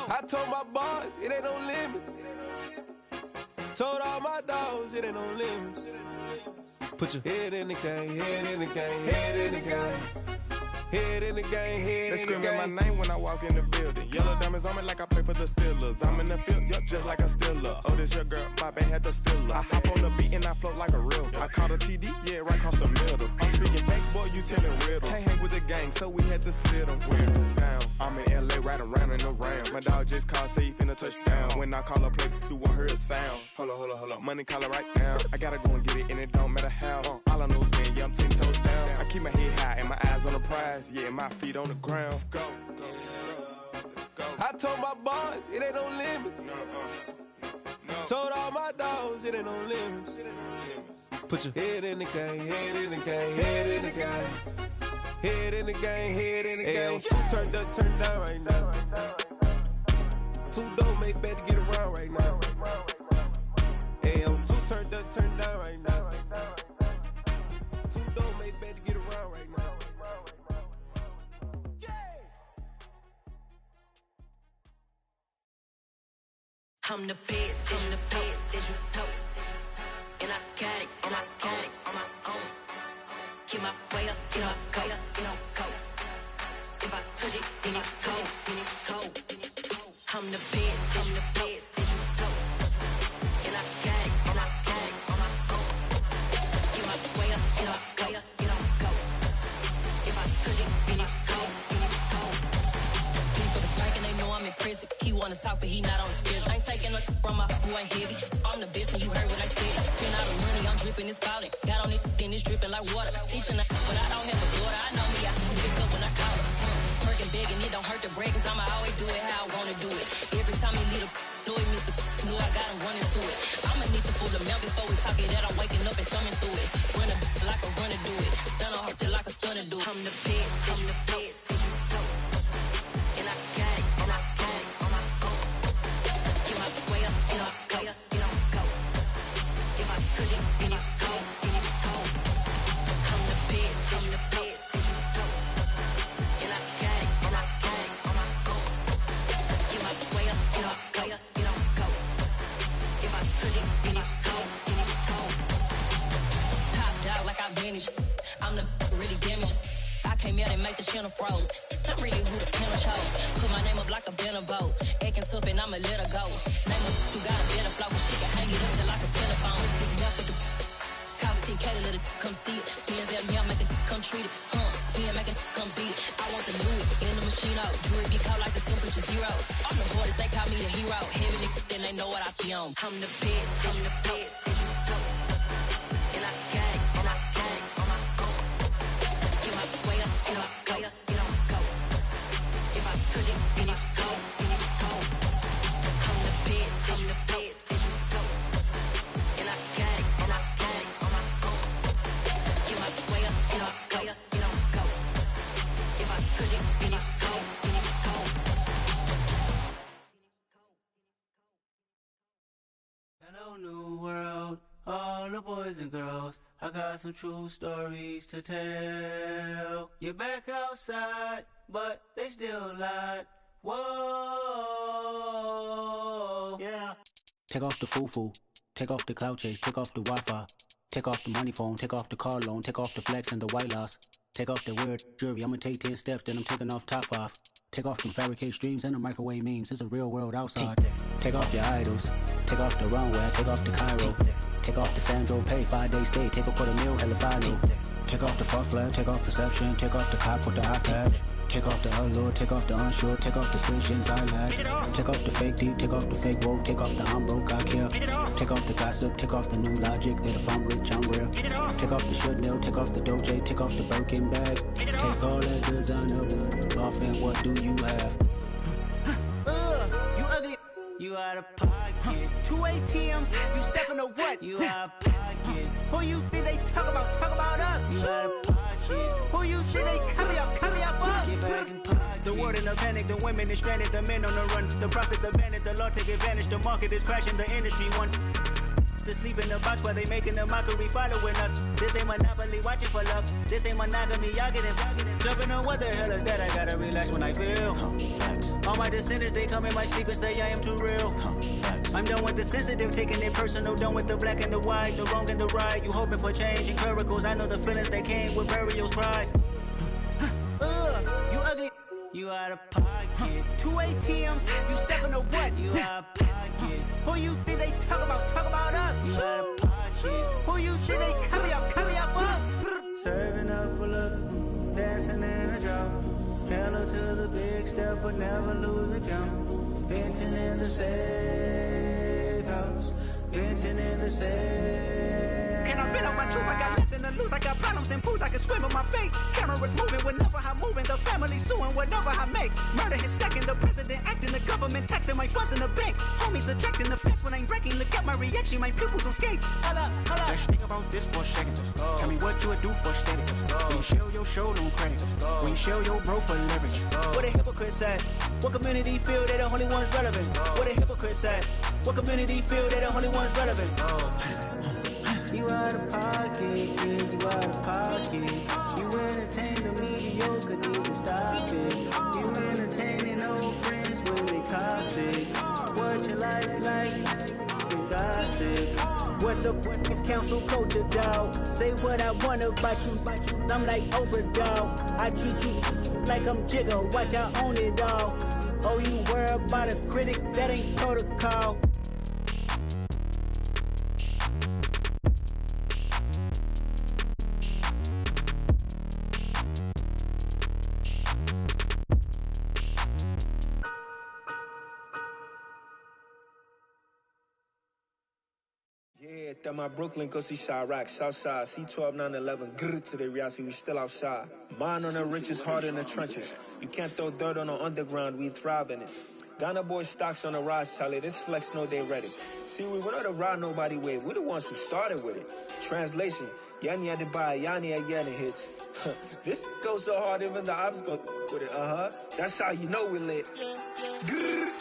I told my boys it ain't no limits. Told all my dogs it ain't no limits. Put your head in the game, head in the game, head in the game. Head in the game, head in the game.
They screaming my name when I walk in the building. Yellow diamonds on me like I play for the Steelers. I'm in the field, yup, just like a Steeler. Oh, this your girl, my band had the Steeler. I hop on the beat and I float like a river. I caught a TD, yeah, right across the middle. I'm speaking thanks, boy, you telling riddles. Can't hang with the gang, so we had to sit them down. I'm in LA, riding around in the Ram. My dog just called, say he finna touchdown. When I call a play, you won't hear a sound. Hold up, money calling right now. I gotta go and get it, and it don't matter how. All I know is, man, yeah, I'm 10 toes down. I keep my head high and my eyes on the prize. Yeah, my feet on the ground. Let's go. Let's go.
I told my boys it ain't no limits. Told all my dogs it ain't no limits. Put your head in the game, head in the game, head in the game. Head in the game, head in the game. Turned up, turned down right now. Too dope, make better get around right now. Hey, I'm too turned up, turned down right now. Too dope, make better get around right now.
I'm the best, I'm the best, as you know. And I got it, and I got it on my own. Keep my way up, get up, go, go. If I touch it, then it's cold, then it's cold. I'm the best, I'm the best, as you know. And I got it, and I got it on my own. Keep my way up, get up, go. If I touch it, then it's cold, then it's cold. People the blank and they know I'm impressive. He wanna talk, but he not on the schedule. I ain't taking a from my boy ain't heavy. I'm the best and you heard what I said. Spend all the money, I'm dripping, it's falling. Got on it, then it's dripping like water. Teaching her, but I don't have a daughter. I know me, I can pick up when I call her. Working big and it don't hurt the break, cause I'ma always do it how I wanna do it. Every time he lead a do it, Mr. Knew I got him running to it. I'ma need to pull the mail before we talk it that I'm waking up and thumbing through it. Run a like a runner do it. Stun on her till like a stunner do it. I'm the best, I'm the best. And I got it, and I got it on my own. Get my way up, get up, go. If I touch it, then it's cold, then it's cold. I'm the best, I'm the best. And I got it, and I got it on my own.
damage. I'm the really damaged. I came out and make the channel froze. I'm really who the panel chose. Put my name up like a banner boat. Acting tough and I'ma let her go. Name her who got a better flow, but she can hang it up till like a telephone. Speaking up with the cost 10K to let it come see it. Hands out here, make it come treat it. Spin, make it come beat it. I want the Louis in the machine out. Jewelry be caught like the temperature zero. I'm the hardest, they call me the hero. Heaven, then they know what I be on. I'm the best, I'm the best, and you know. And I got it, and I got it on my own. Get my way up, get my way up, get on go. If I touch it, then it's cold, then it's cold. I'm the best, I'm the best, and you know. And I got it, and I got it on my own. Get my way up, get my way up, get on go. If I touch it, then it's cold, then it's cold.
Hello, new world, all the boys and girls. I got some true stories to tell. You're back outside, but they still lied. Whoa, yeah.
Take off the foo-foo, take off the cloud chase, take off the Wi-Fi, take off the money phone, take off the car loan, take off the flex and the white loss, take off the weird jewelry. I'ma take 10 steps, then I'm taking off top 5. Take off them fabricate streams and the microwave memes. It's a real world outside. Take off your idols, take off the runway, take off the Cairo, take off the Sandro Pay, 5-day stay, take a $250,000 hella final. Take off the fuck flag, take off perception, take off the cop with the iPad. Take off the allure, take off the unsure, take off decisions I lack. Take off the fake deep, take off the fake woke, take off the I'm broke, I care. Take off the gossip, take off the new logic that if I'm rich, I'm real. Take off the should know, take off the Doge, take off the Birkin bag. Take all that designer off and what do you have?
You ugly, you out of pocket. 2 ATMs, you stepping or what? You out of pocket. Who you think they talk about us? You out of pocket. Who you think they carry out for us? Get back in pocket. The world in a panic, the women is stranded, the men on the run. The profits abandoned, the law take advantage. The market is crashing, the industry wants to sleep in the box while they making a mockery following us. This ain't monopoly, watching for love. This ain't monogamy, y'all getting jumping on what the hell is that? I gotta relax when I feel. All my descendants, they come in my sleep and say I am too real. I'm done with the sensitive, taking it personal. Done with the black and the white, the wrong and the right. You hoping for change and miracles. I know the feelings that came with burials, cries. You ugly, you out of pocket. 2 ATMs, you stepping or what? You out of pocket. Who you think they talk about us? You out of pocket. Who you think they carry out for us?
Serving up a look, dancing in a drop. Hello to the big step, but never lose a count. Venting in the safe house, venting in the safe.
Can I feel out my truth? I got nothing to lose. I got problems and pools. I can swim with my fate. Cameras moving whenever I'm moving. The family suing whatever I make. Murder is stacking. The president acting. The government taxing my funds in the bank. Homies ejecting the fence when I'm breaking. Look at my reaction. My pupils on skates. Holla, holla.
Let's think about this for a second. Tell me what you would do for status. When you show your show on credit. When you show your bro for leverage.
What a hypocrite said. What community feel they the only ones relevant? What a hypocrite said. What community feel they the only ones relevant?
You out of pocket, yeah, you out of pocket. You entertain the mediocre, need to stop it. You entertaining old friends when they toxic. What your life like? You gossip.
What the is council culture, dog? Say what I want about you. I'm like Oprah, dog. I treat you like I'm Jigga. Watch, I own it all. Oh, you worry about a critic? That ain't protocol.
Yeah, that my Brooklyn, go see Chirac, Southside, C12, 911, grrr to the reality, we still outside. Mine on the riches, hard in the trenches. You can't throw dirt on the underground, we thrive in it. Ghana boys stocks on the rise, Charlie, this flex know they ready. See, we were not to ride nobody with, we the ones who started with it. Translation, Yanni had to buy, Yanni had getting hits. This goes so hard, even the ops go with it, That's how you know we lit. Grrr,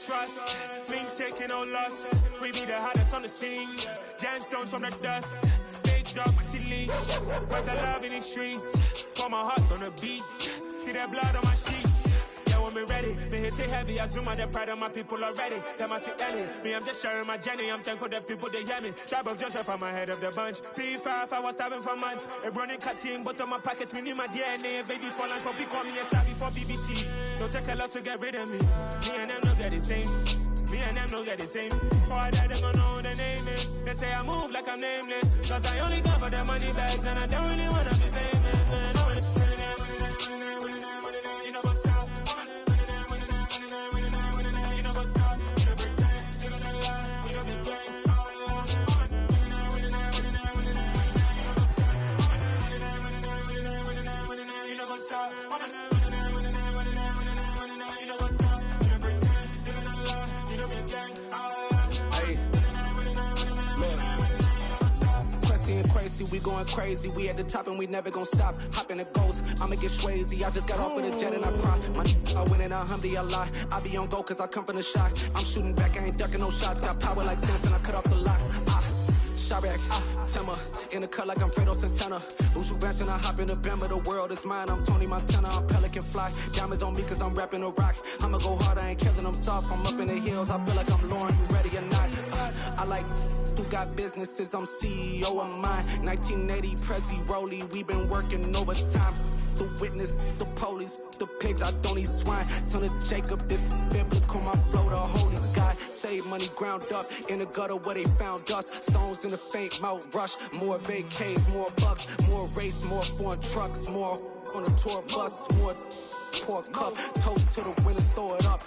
trust. Mean taking no loss. We be the hottest on the scene. Gemstones from the dust. Big dog, pretty leash. Where's the love in the streets? Pour my heart on the beat. See that blood on my sheets. Yeah, when we ready, me hit it heavy. I zoom out the pride of my people already. Them I see Ellie. Me, I'm just sharing my journey. I'm thankful that people they hear me. Tribe of Joseph, I'm ahead of the bunch. P5, I was starving for months. A running cutscene, but on my pockets, me need my DNA. Baby for lunch, but we call me a star before BBC. Don't take a lot to get rid of me. Me and them don't get the same. Me and them don't get the same. Oh, I died, they don't know who the name is. They say I move like I'm nameless. Cause I only come for the money bags. And I don't really wanna be famous, man. You know what's up? You know what's up? You know pretend. You know the lie. You know the game. You know what's up?
We going crazy, we at the top and we never gon' stop. Hop in a ghost, I'ma get swayzy. I just got off with a jet and I cry. My I win in a Humvee, I lie. I be on go cause I come from the shot. I'm shooting back, I ain't ducking no shots. Got power like Samson, I cut off the locks. Chirac, Timmer, in the cut like I'm Fredo Santana. Buju Banton, I hop in the Bama, the world is mine. I'm Tony Montana, I'm Pelican Fly. Diamonds on me cause I'm rapping a rock. I'ma go hard, I ain't killing them soft. I'm up in the hills, I feel like I'm Lauren, you ready or not? I like who got businesses, I'm CEO of mine. 1980, Prezi Rolly, we been working overtime. The witness, the police, the pigs, I don't eat swine. Son of Jacob, this biblical, my flow, the holy God. Save money ground up in the gutter where they found us. Stones in the faint mouth rush. More vacays, more bucks, more race, more foreign trucks, more on a tour bus, more pour cup. Toast to the winners, throw it up.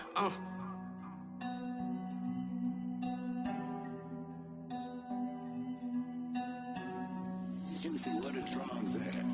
Juicy, where the drums at?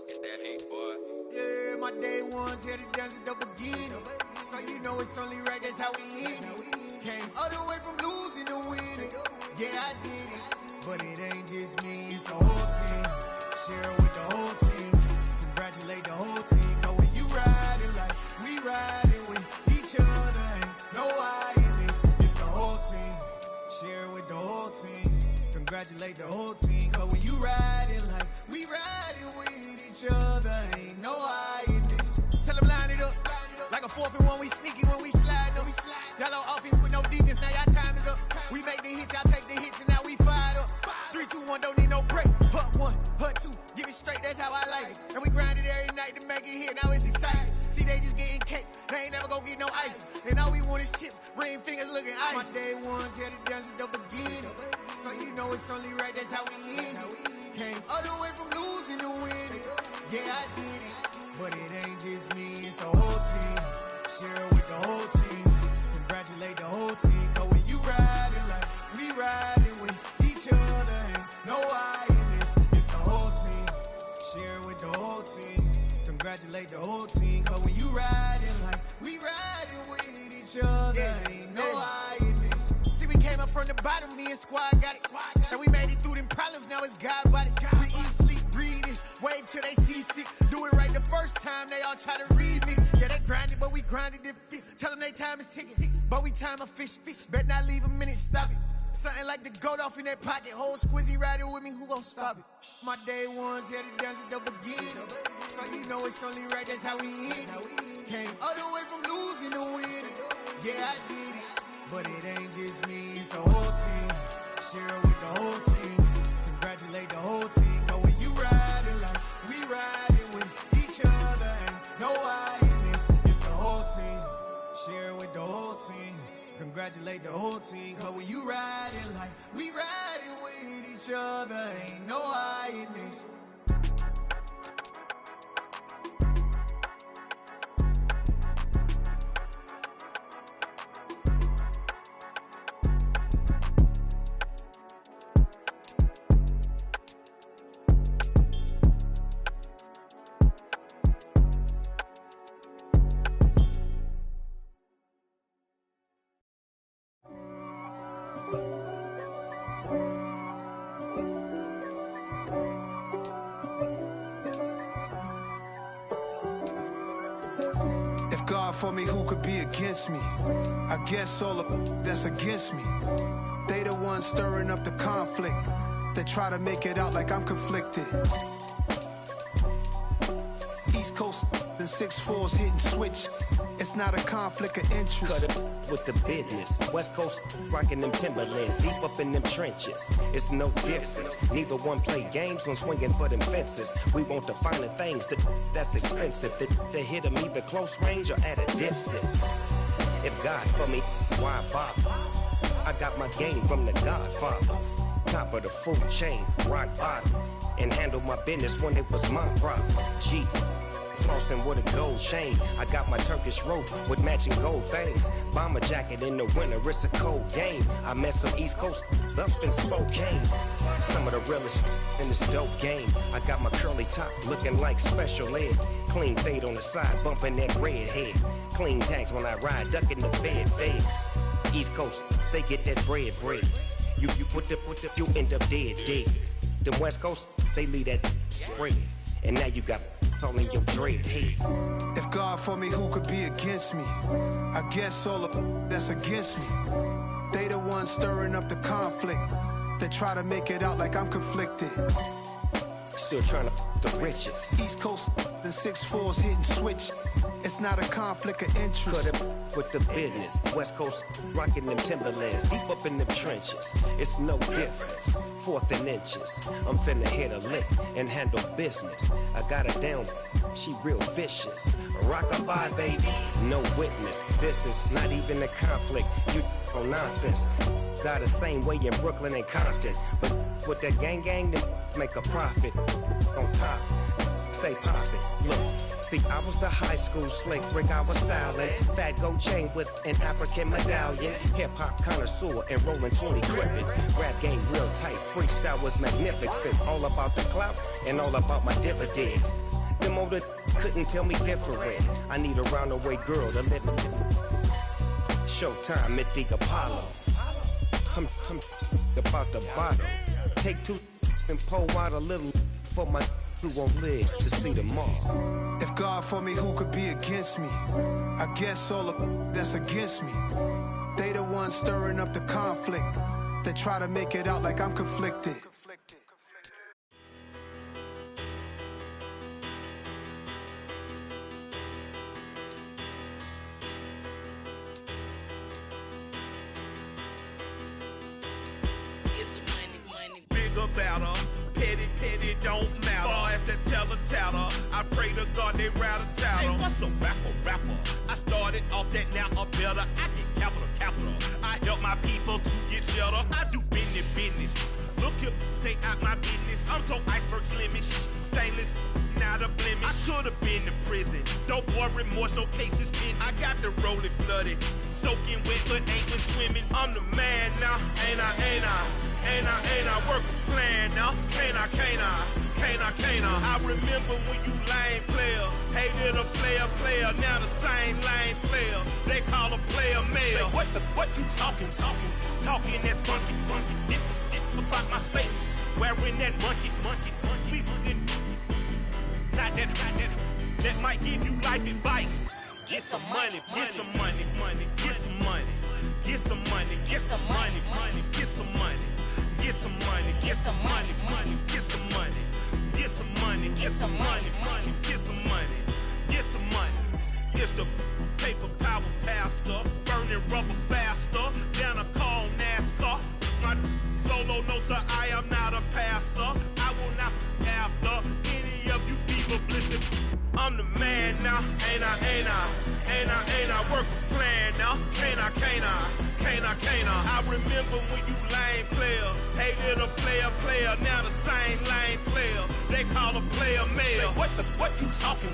It's that hate, boy.
Yeah, my day ones here to dance at the beginning. So you know it's only right, that's how we end it. Came all the way from losing to winning. Yeah, I did it. But it ain't just me, it's the whole team. Share it with the whole team. Congratulate the whole team. Cause when you riding like we riding with each other, ain't no I in this. It's the whole team. Share it with the whole team. Congratulate the whole team. Cause when you riding like we riding with each other, ain't no I in this. Tell them line it up. Like a 4th and 1, we sneaky when we slide them. Yellow offense with no defense, now y'all time is up. We make the hits, y'all take the hits, and now we fired up. 3, 2, 1, don't need no break. Hut 1, hut 2, give it straight, that's how I like it. And we grind it every night to make it hit, now it's exciting. See, they just getting cake, they ain't never gonna get no ice. And all we want is chips, ring fingers looking ice. My day ones here to dance at the beginning. So you know it's only right, that's how we end it. Came all the way from losing to winning. Yeah, I did it. But it ain't just me, it's the whole team. Share it with the whole team. Congratulate the whole team. Cause when you riding like we riding with each other, ain't no I in this. It's the whole team. Share it with the whole team. Congratulate the whole team. Cause when you riding like we riding with each other, ain't no I in this. See, we came up from the bottom, me and squad got it. And we made it through them problems, now it's God body. We eat, sleep, breathe this. Wave till they seasick. Do it right the first time, they all try to remix. Yeah, they grinded, but we grinded different. Tell them they time is ticking, but we time a fish. Bet not leave a minute, stop it. Something like the goat off in their pocket. Whole squizzy riding with me, who gon' stop it? My day ones here to dance at the beginning. So you know it's only right, that's how we end it. Came all the way from losing to winning. Yeah, I did it. But it ain't just me, it's the whole team. Share it with the whole team. Congratulate the whole team. Cause when you riding like we riding with each other, ain't no I in this. It's the whole team. Share it with the whole team. Congratulate the whole team. Cause when you riding like we riding with each other, ain't no I in this.
God for me, who could be against me? I guess all the that's against me. They the ones stirring up the conflict. They try to make it out like I'm conflicted. East Coast and 6'4's hitting switch. It's not a conflict of interest.
Cut it with the business. West Coast rocking them Timberlands, deep up in them trenches. It's no difference. Neither one play games when swinging for them fences. We want the finer things that's expensive. That hit them either close range or at a distance. If God for me, why bother? I got my game from the Godfather. Top of the food chain, rock bottom. And handle my business when it was my problem. G. Flossing with a gold chain. I got my Turkish rope with matching gold things. Bomber jacket in the winter, it's a cold game. I met some East Coast up in Spokane. Some of the realest in this dope game. I got my curly top looking like special ed. Clean fade on the side, bumping that red head. Clean tags when I ride, ducking the feds. East Coast, they get that bread. You put the, you end up dead. Them West Coast, they leave that spread. And now you got calling your dread head.
If God for me, who could be against me? I guess all the that's against me. They the ones stirring up the conflict. They try to make it out like I'm conflicted.
Still trying to the riches.
East Coast and 6'4's hitting switch. It's not a conflict of interest.
Cut it with the business. West Coast rocking them Timberlands, deep up in them trenches. It's no difference. 4th and inches. I'm finna hit a lick and handle business. I got her down, she real vicious. Rock-a-bye, baby, no witness. This is not even a conflict. You on nonsense. Got the same way in Brooklyn and Compton. But with that gang, then make a profit. On top, stay poppin'. Look. See, I was the high school slick Rick, I was styling. Fat gold chain with an African medallion. Hip-hop connoisseur and rolling 20 crippin'. Rap game real tight, freestyle was magnificent. All about the clout and all about my dividends. Them older couldn't tell me different. I need a roundaway girl to let me. Showtime at the Apollo. I'm about the bottle. Take 2 and pour out a little for my who won't live to see tomorrow.
If God for me, who could be against me? I guess all the that's against me. They the ones stirring up the conflict. They try to make it out like I'm conflicted.
Bigger, better, petty, don't matter. Far as that teller, I pray to God they rattle tattle. Hey, what's a rapper? I started off that, now I'm better. I get capital. I help my people to get cheddar. I do business. Look here, stay out my business. I'm so iceberg slimish, stainless, not a blemish. I should've been in prison. Don't boy remorse, no cases pinned. I got the rolling flooded, soaking wet, but ain't been swimming. I'm the man now, ain't I work a plan now, can't I? I remember when you lame player, hated a player, now the same lame player. They call a player mayor. What you talking that funky, get about my face, wearing that monkey, not that might give you life advice. Get some money, get some money, get some money, get some money, get some money, get some money. Get some money, get some money, get some money, get some money, get some money, get some money, get some money. It's the paper power pastor, burning rubber faster, down a call NASCAR. My solo, no sir, I am not a passer. I will not after any of you fever blistered. I'm the man now, ain't I work a plan now, can't I? I remember when you lame player, hated a player, now the same lame player. They call a player mayor. What you talking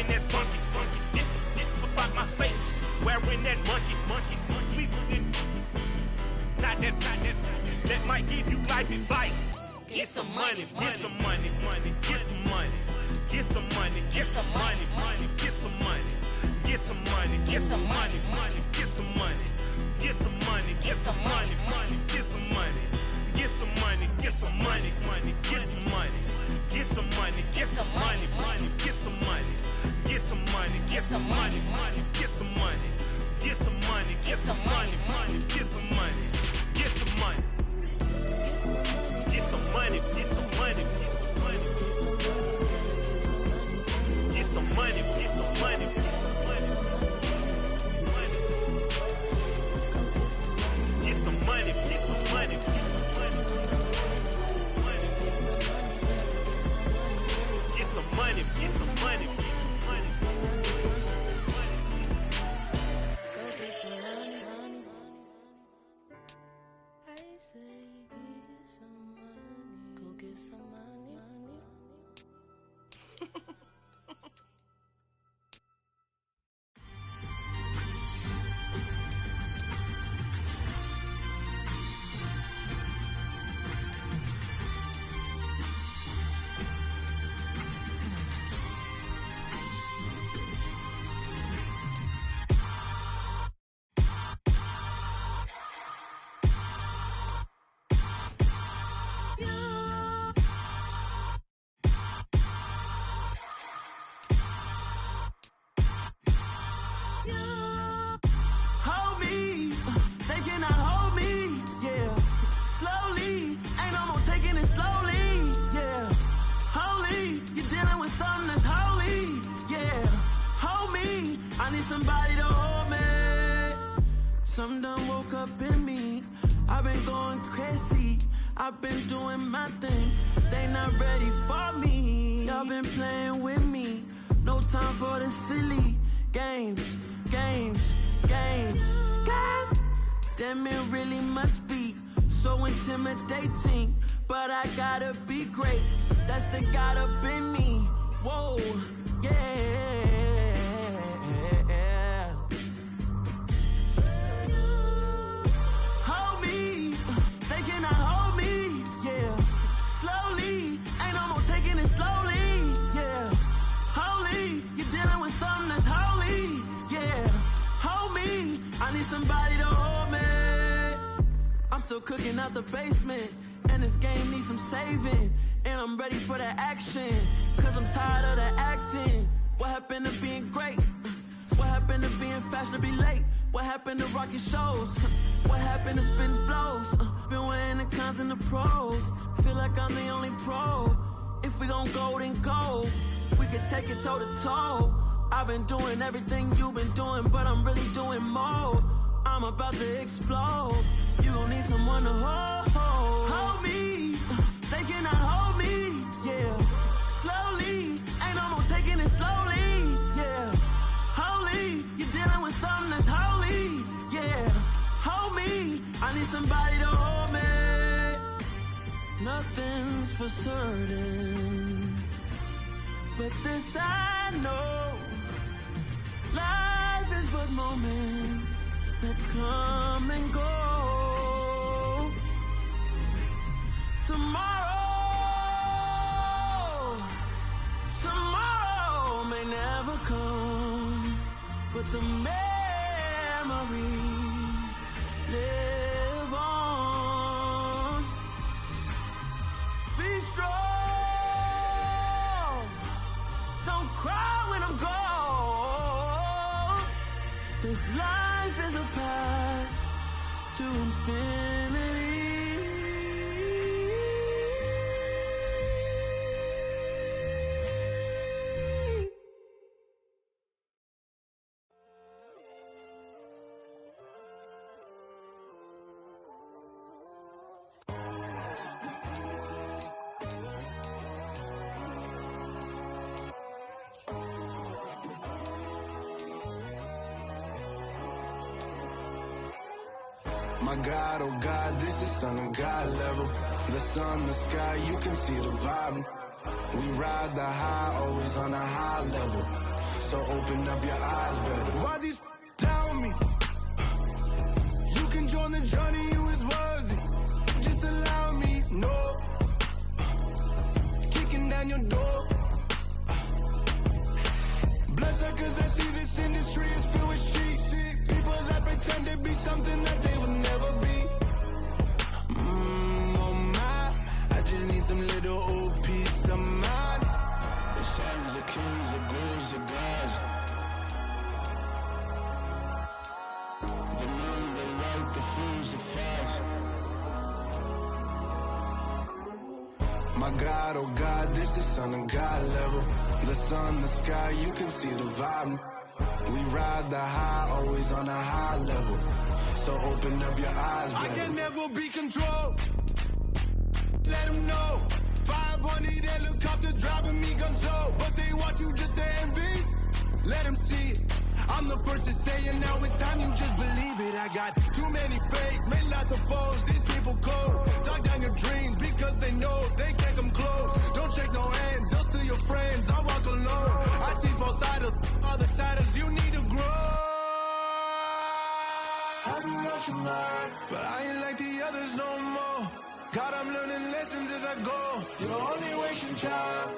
that funky, get about my face, wearing that monkey, not that might give you life advice. Get some money, get some money, get some money. Get some money, get some money, get some money, get some money, get some money, get some money, get some money, get some money, get some money, get some money, get some money, get some money, get some money, get some money, get some money, get some money, get some money,
I need somebody to hold me. Something done woke up in me. I've been going crazy. I've been doing my thing. They not ready for me. Y'all been playing with me. No time for the silly games. Damn, it really must be so intimidating. But I gotta be great. That's the God up in me. Whoa, yeah. Hold me, they cannot hold me, yeah. Slowly, ain't no more taking it slowly, yeah. Holy, you're dealing with something that's holy, yeah. Hold me, I need somebody to hold me. I'm still cooking out the basement, and this game needs some saving. And I'm ready for the action, cause I'm tired of the acting. What happened to being great? What happened to being fashionably late? What happened to rocking shows? What happened to spitting flows? Been weighing the cons and the pros. Feel like I'm the only pro. If we gon' go, then go. We could take it toe to toe. I've been doing everything you've been doing, but I'm really doing more. I'm about to explode. You gon' need someone to hold. Hold me. They cannot hold me. Yeah. Slowly. Ain't no more taking it slowly. Yeah. Holy. You're dealing with something that's holy. Yeah. Hold me. I need somebody to hold me. Nothing's for certain, but this I know. Life is but moments that come and go. Tomorrow may never come, but the memories live on. Be strong, don't cry when I'm gone. This life is a path to infinity.
My God, oh God, this is Son of God level. The sun, the sky, you can see the vibe. We ride the high, always on a high level. So open up your eyes better. Why these tell me? You can join the journey, you is worthy. Just allow me, no. Kicking down your door. Bloodsuckers, I see this industry is filled with sheep. People that pretend to be something that they will never be. Oh my, I just need some little old peace of mind. The sons of kings, the gurus of gods. The moon, the light, the fools, the facts. My God, oh God, this is Son of God level. The sun, the sky, you can see the vibe. We ride the high, always on a high level. So open up your eyes, baby. I can never be controlled. Let them know. 500 helicopters driving me gunso. But they want you just to envy. Let them see it. I'm the first to say it, now it's time you just believe it. I got too many fakes, made lots of foes. These people cold. Talk down your dreams because they know they can't come close. Don't shake no hands, they'll steal your friends. I walk alone. I see false idols, other siders, you need to grow. I've been watching mine, but I ain't like the others no more. God, I'm learning lessons as I go. You're only wasting time.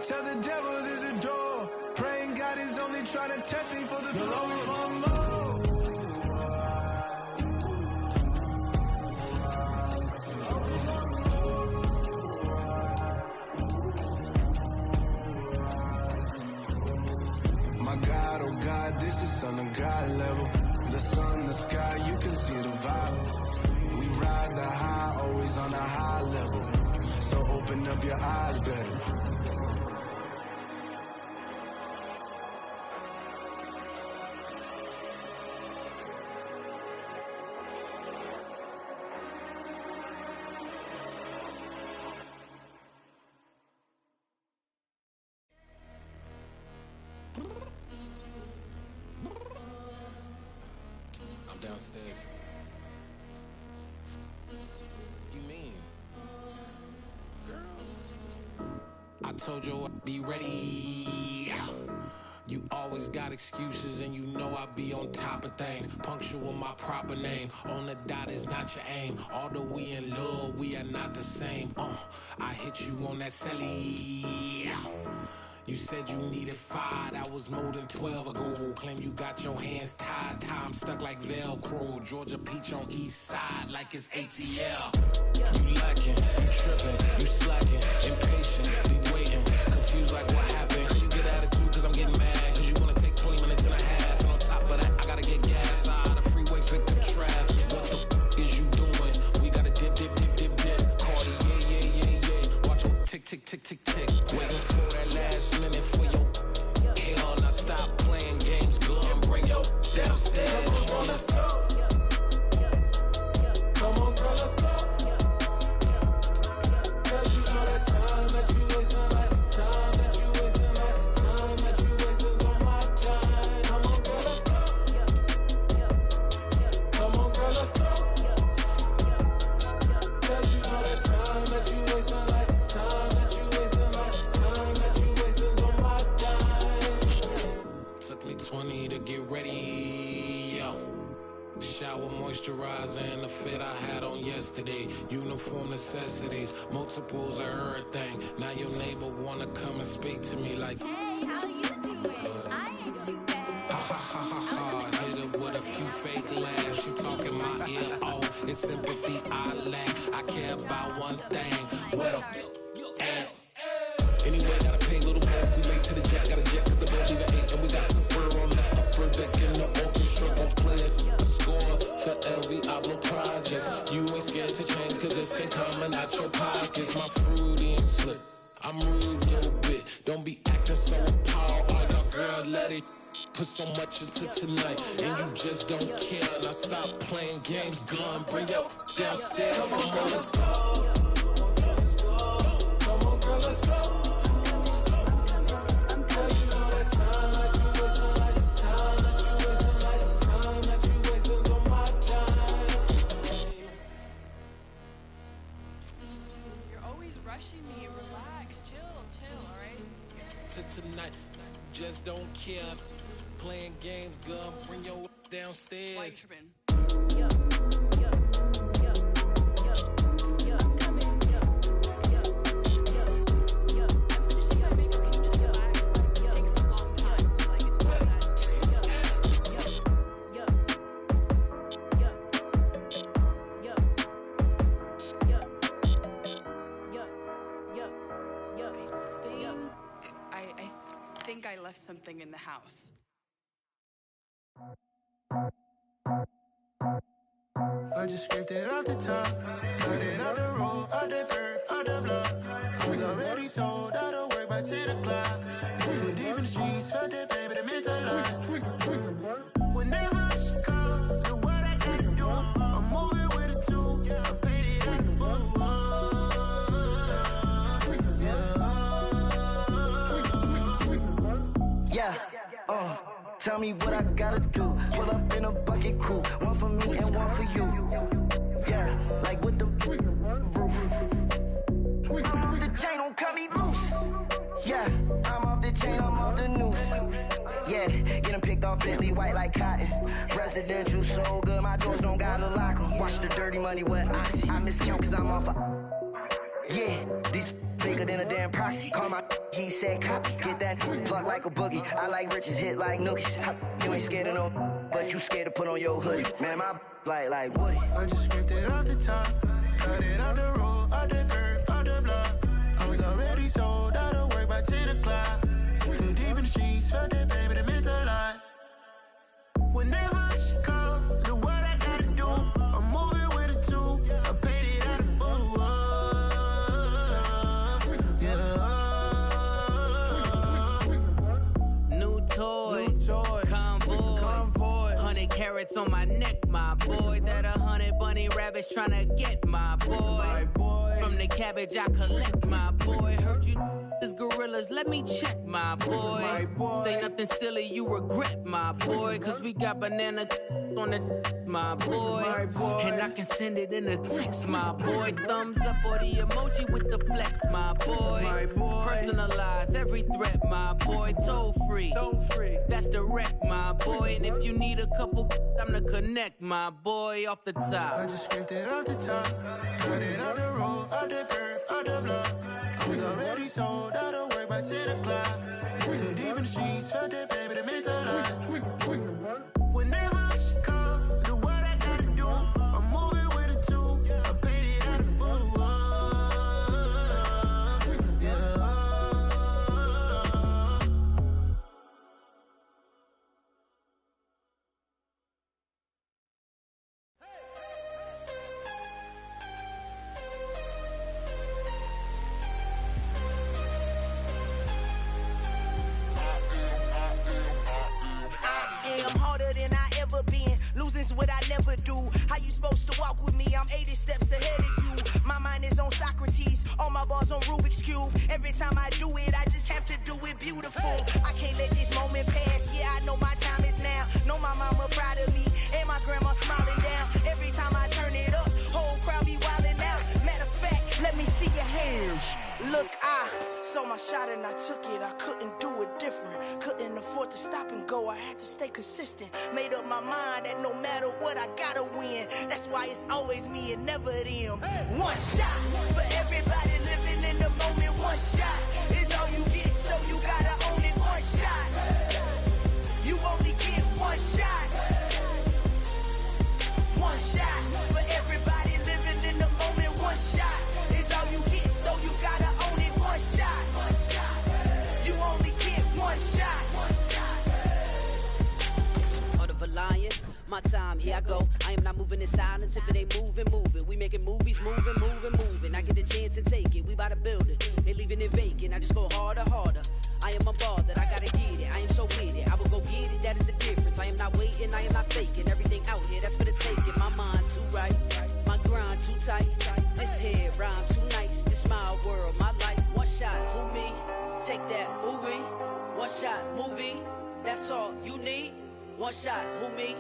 Tell the devil there's a door. Praying God is only trying to test me for the glory. Always want more. My God, oh God, this is Son of God level. The sun, the sky, you can see the vibe. We ride the high, always on a high level. So open up your eyes better.
downstairs. You mean? Girl. I told you I'd be ready. You always got excuses and you know I be on top of things. Punctual my proper name. On the dot is not your aim. Although we in love, we are not the same. I hit you on that celly. You said you needed 5, that was more than 12 ago. Claim you got your hands tied, time stuck like Velcro. Georgia Peach on east side like it's ATL. You lacking, you tripping, you slacking, impatient, be waiting, confused like what happened. You get attitude cause I'm getting mad, cause you wanna take 20 minutes and a half. And on top of that, I gotta get gas out of the freeway, pick up traffic. What the is you doing? We gotta dip, dip, dip, dip, dip. Cardi, yeah. Watch your tick, tick, tick, tick, tick. Waiting for that last minute for your hell. Now stop playing games, go and bring your downstairs. Come on, let's go. Come on, girl, let's go. Cause you know that time that you wasting, like time that you wasting, like time that you wasting on my time. Come on, girl, let's go. Come on, girl, let's go. Cause you know that time that you wasting, like time that you wasting, like time that you wasting on my time. Took me 20 to get ready, yo. Shower moisturizer and the fit I had on yesterday. Uniform necessities, multiples of everything. Now your neighbor wanna come and speak to me like, hey, how you doing? I ain't too bad. Ha ha ha ha ha. Hit her with a few fake laughs. She talking my ear off. It's sympathy I lack. I care about one thing. Well, anyway, gotta pay a little more. We late to the jet, gotta jet cause the boat leave at 8. And we got some fur on the upper deck in the orchestra. Gon' play it. For LV Ablo projects, you ain't scared to change cause it's ain't coming out your pockets. My fruity and slip, I'm rude a little bit. Don't be acting so appalled. Oh, y'all girl, let it put so much into tonight and you just don't care. Now stop playing games, gun, bring your downstairs. Come on, girl, let's go. Come on, girl, let's go.
Me, relax, chill, alright?
To tonight, just don't care. Playing games, girl, bring your downstairs.
Why you tripping? I left something in the house.
I just scraped it off the top, cut it out the road, out the curve, out the block. I was already sold, out of work by 10 o'clock. Too deep in the streets, felt that baby, the mental line. Whenever she calls, do what I gotta do. I'm moving with a two, I paid it out the full.
Tell me what I gotta do. Pull up in a bucket crew, one for me and one for you. Yeah, like with the roof. I'm off the chain, don't cut me loose. Yeah, I'm off the chain, I'm off the noose. Yeah, getting picked off Bentley, white like cotton. Residential so good, my doors don't gotta lock 'em. Watch the dirty money with oxy. I miscount cause I'm off yeah, these bigger than a damn proxy. Call my he said copy. Get that plug like a boogie. I like riches, hit like nookies. You ain't scared of no, but you scared to put on your hoodie. Man, my like Woody.
I just scraped it off the top, cut it out the road, out the curve, out the block. I was already sold, out of work by 10 o'clock. Too deep in the streets, felt that baby, the mental lie. Whenever she calls, do what I gotta do. I'm moving with a two, I paid it out of full.
Toys, convoys, 100 carats on my neck, my boy. That 100 bunny rabbits tryna get my boy. From the cabbage I collect, my boy. Heard you, this gorillas let me check, my boy. Say nothing silly, you regret, my boy. Cause we got banana on the my boy. And I can send it in a text, my boy. Thumbs up or the emoji with the flex, my boy. Personalize every threat, my boy. Toll free. That's direct, my boy. And if you need a couple, I'm the connect, my boy. Off the top.
I just scraped it off the top. Cut it out the road, out the curve, out the block. I was already sold out of work by 10 o'clock. Too deep in the streets, felt that baby to make a lot. Whenever she calls, do what I gotta do. I'm moving with a two. I paid it out of full. Yeah.
I'm harder than I ever been. Losing's what I never do. How you supposed to walk with me? I'm 80 steps ahead of you. My mind is on Socrates. All my bars on Rubik's Cube. Every time I do it, I just have to do it beautiful. I can't let this moment pass. Yeah, I know my time is now. Know my mama proud of me. And my grandma smiling down. Every time I turn it up, whole crowd be wildin' out. Matter of fact, let me see your hands. Look, I saw my shot and I took it. I couldn't do it different. Couldn't afford to stop and go. I had to stay consistent. Made up my mind that no matter what, I gotta win. That's why it's always me and never them. One shot for everybody living in the moment. One shot is all you get, so you gotta own it. One shot. You only get one shot. One shot for everybody living in the moment. One shot is all you get, so you gotta own it. One shot. You only get one shot.
Heart of a lion, my time, here I go. I am not moving in silence. If it ain't moving, moving. We making movies, moving. I get a chance and take it. We bout to build it. They leaving it vacant. I just go harder. I am unbothered. I gotta get it. I am so with it. I will go get it. That is the difference. I am not waiting. I am not faking. Everything out here, that's for the taking. My mind too right. My grind too tight. This head rhyme too nice. This my world, my life. One shot, who me? Take that, movie. One shot, movie. That's all you need. One shot, who me?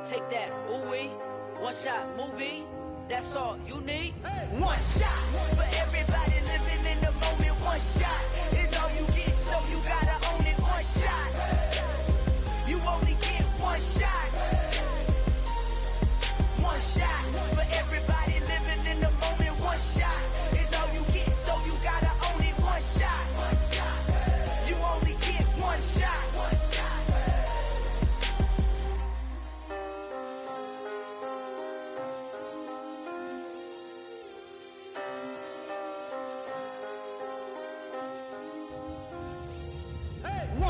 Take that, ooh-wee. One shot, movie. That's all you need.
One shot for everybody living in the moment. One shot is all you get, so you gotta own it. One shot. You only get one shot. One shot for everybody living in the moment. One shot is all you get, so you gotta own it. One shot. You only get one shot. One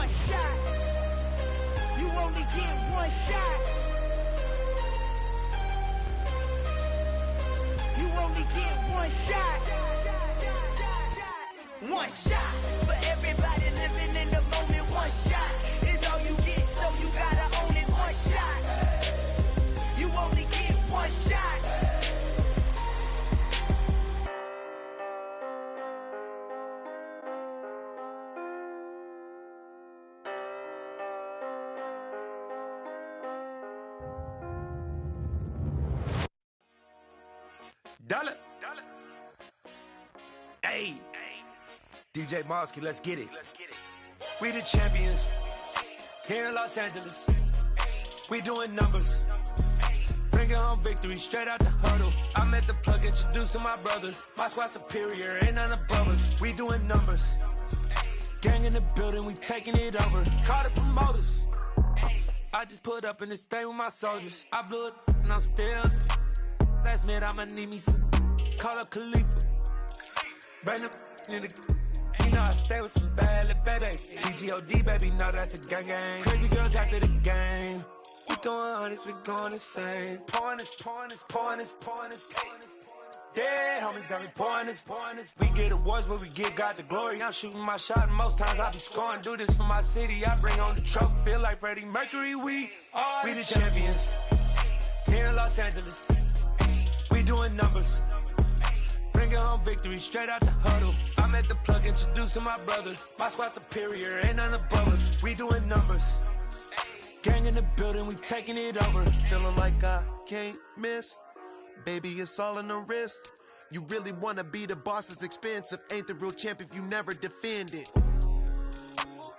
shot. You only get one shot. You only get one shot. One shot for everybody living in the moment. One shot is all you get, so you gotta own it. One shot. You only get one shot.
Dollar. Hey. DJ Mosky, let's get it. We the champions here in Los Angeles. We doing numbers. Bringing home victory straight out the huddle. I met the plug, introduced to my brother. My squad superior, ain't none above us. We doing numbers. Gang in the building, we taking it over. Call the promoters. I just put up in this thing with my soldiers. I blew it and I'm still. Last minute, I'ma need me some. Call up Khalifa. Bring the in the. You know I stay with some bad little baby. TGOD, baby, no, that's a gang. Crazy girls after the game. We throwing hundreds, we going insane. Pouring this. Yeah, homies got me pouring this. We get awards, but we give God the glory. I'm shooting my shot, and most times I be scoring. Do this for my city, I bring on the trophy. Feel like Freddie Mercury, we the champions here in Los Angeles. We doing numbers. Bringing home victory straight out the huddle. I
I'm at the plug, introduced to my brother. My squad superior, ain't none above us. We doing numbers. Gang in the building, we taking it over.
Feeling like I can't miss. Baby, it's all in the wrist. You really wanna be the boss, it's expensive. Ain't the real champ if you never defend it.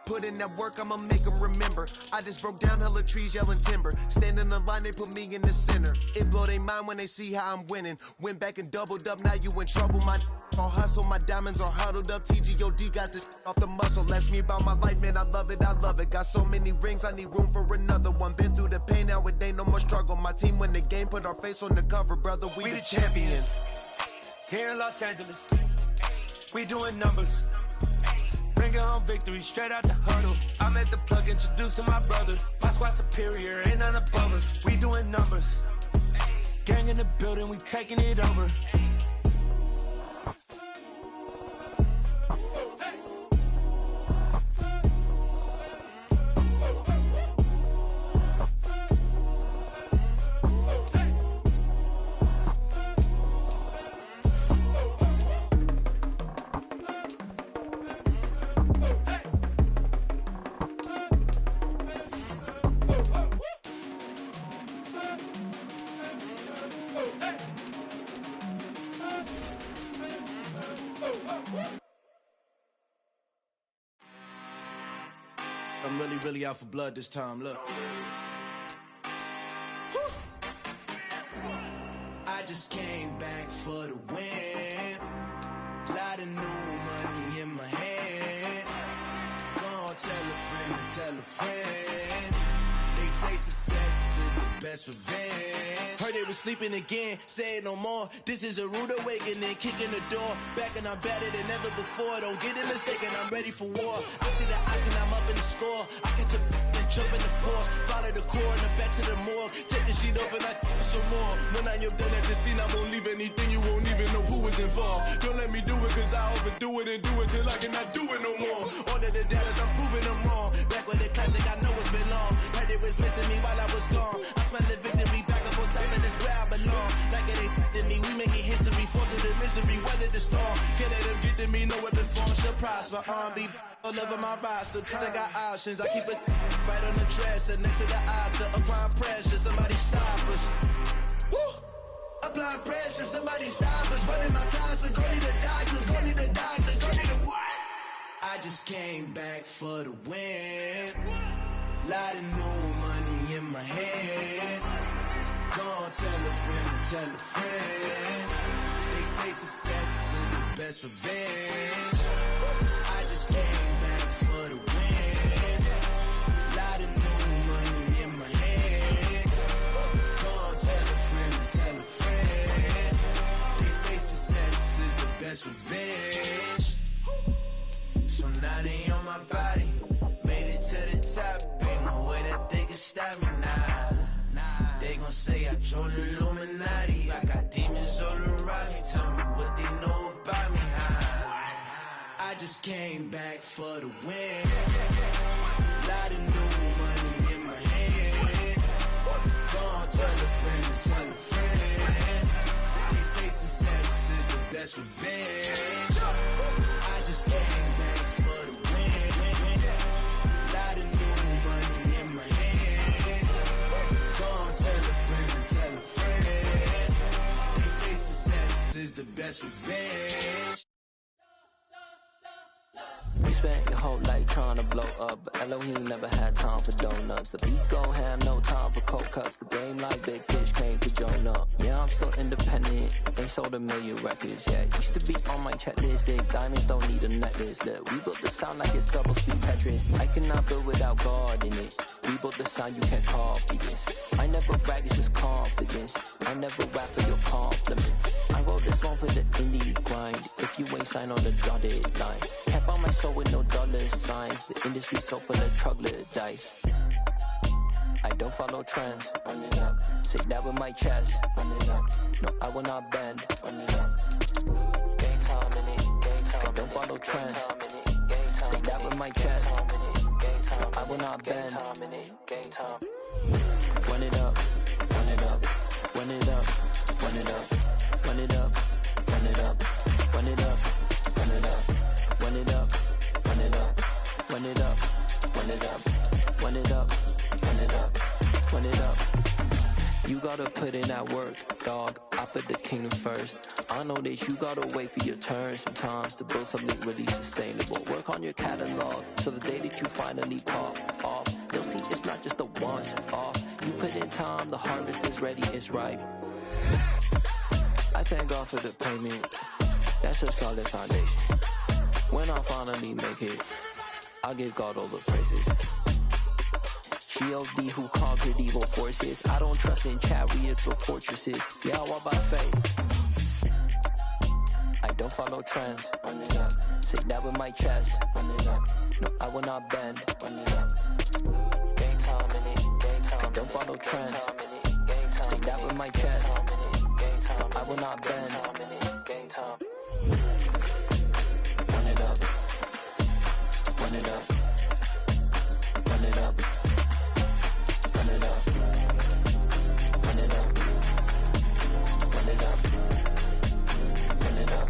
Put in that work, I'ma make them remember. I just broke down hella trees, yelling timber. Stand in the line, they put me in the center. It blow their mind when they see how I'm winning. Went back and doubled up, now you in trouble. My all hustle, my diamonds are huddled up. TGOD got this off the muscle. Ask me about my life, man, I love it, I love it. Got so many rings, I need room for another one. Been through the pain, now it ain't no more struggle. My team win the game, put our face on the cover, brother, we the champions.
Here in Los Angeles, we doing numbers. Bringing home victory straight out the huddle. I'm at the plug, introduced to my brother. My squad superior, ain't none above us. We doing numbers. Gang in the building, we taking it over.
I'm really out for blood this time, look. I just came back for the win. Lot of new money in my hand. Gonna tell a friend to tell a friend. They say success is the best revenge. Heard they was sleeping again, say it no more. This is a rude awakening, kicking the door. Back and I'm better than ever before. Don't get it mistaken, I'm ready for war. I see the option, I'm up in the score. I catch a and jump in the course. Follow the core and then back to the morgue. Take the sheet off and I some more. When I am done at the scene, I won't leave anything. You won't even know who was involved. Don't let me do it, cause I overdo it and do it till I cannot do it no more. All of the doubters, I'm proving them wrong. Back with the classic, I know it's been long. Heard it was missing me while I was gone. I smell the victory back up on top, and it's where I belong. Like it ain't to me, we making history. Fall through the misery, weather the storm. Can't let them get to me, no weapon form should prosper. R&B all over my roster. I got options, I keep it right on the dresser. Next to the Oscar, applying pressure, somebody stop us. Woo! Applying pressure, somebody stop us. Running my closet, go need a doctor, go need a doctor, go need a what? I just came back for the win. Lot of new money in my hand. Gonna tell a friend to tell a friend. They say success is the best revenge. I just came back for the win. Lot of new money in my hand. Gonna tell a friend to tell a friend. They say success is the best revenge. So now they on my body. Made it to the top. Ain't no way that they can stop me now. They gon' say I joined the Illuminati. I got demons all around me. Tell me what they know about me, huh? I just came back for the win. Lot of new money in my hand. Gonna tell a friend to tell a friend. They say success is the best revenge. I just came back for the win. Lot of new money in my hand. Gonna tell a friend to tell a friend. They say success is the best revenge.
We spent your whole life trying to blow up, but Elohim never had time for donuts. The beat go ham, no time for cold cuts. The game like Big Pitch came to join up. Yeah, I'm still independent, they sold 1 million records. Yeah, used to be on my checklist. Big diamonds don't need a necklace. Look, we built the sound like it's double speed Tetris. I cannot build without God in it. We built the sound, you can't copy this. I never brag, it's just confidence. I never rap for your compliments. I wrote this one for the indie grind. If you ain't signed on the dotted line, can't buy my soul with no dollar signs. The industry so full of troglodytes. I don't follow trends. Run it up. Say that with my chest. Run it up. No, I will not bend. Run it up. Game time in it. Game time. I don't follow trends. Say that with my chest. No, I will not bend. Game time. Run it up. Run it up. Run it up. Run it up. Run it up. Run it up. Run it up. Run it up.
run it up, run it up, run it up, run it up, run it up. You gotta put in that work, dog. I put the kingdom first. I know that you gotta wait for your turn sometimes to build something really sustainable. Work on your catalog, so the day that you finally pop off, you'll see it's not just a once off. You put in time, the harvest is ready, it's ripe. I thank God for the payment. That's a solid foundation. When I finally make it, I'll give God all the praises. G.O.D. who conquered evil forces. I don't trust in chariots or fortresses. Yeah, I walk by faith. I don't follow trends. Run it up. Say that with my chest. Run it up. No, I will not bend. Run it up. Game time in it. Game time. I don't follow trends. Say that with my chest. No, I will not bend. Game time. Run it up. Run it up. Run it up. Run it up. Run it up. Run it up. Run it up.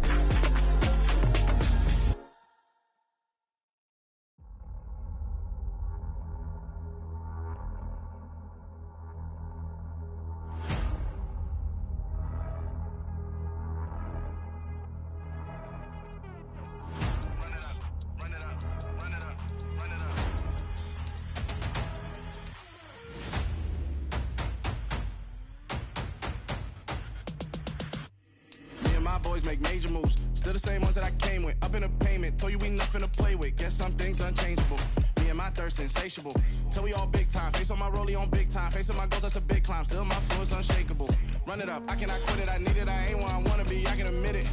Boys make major moves, still the same ones that I came with. Up in a payment, told you we nothing to play with. Guess some things unchangeable. Me and my thirst insatiable. Till we all big time. Face on my rollie on big time. Facing my goals, that's a big climb. Still my flow is unshakable. Run it up, I cannot quit it. I need it, I ain't where I wanna be. I can admit it.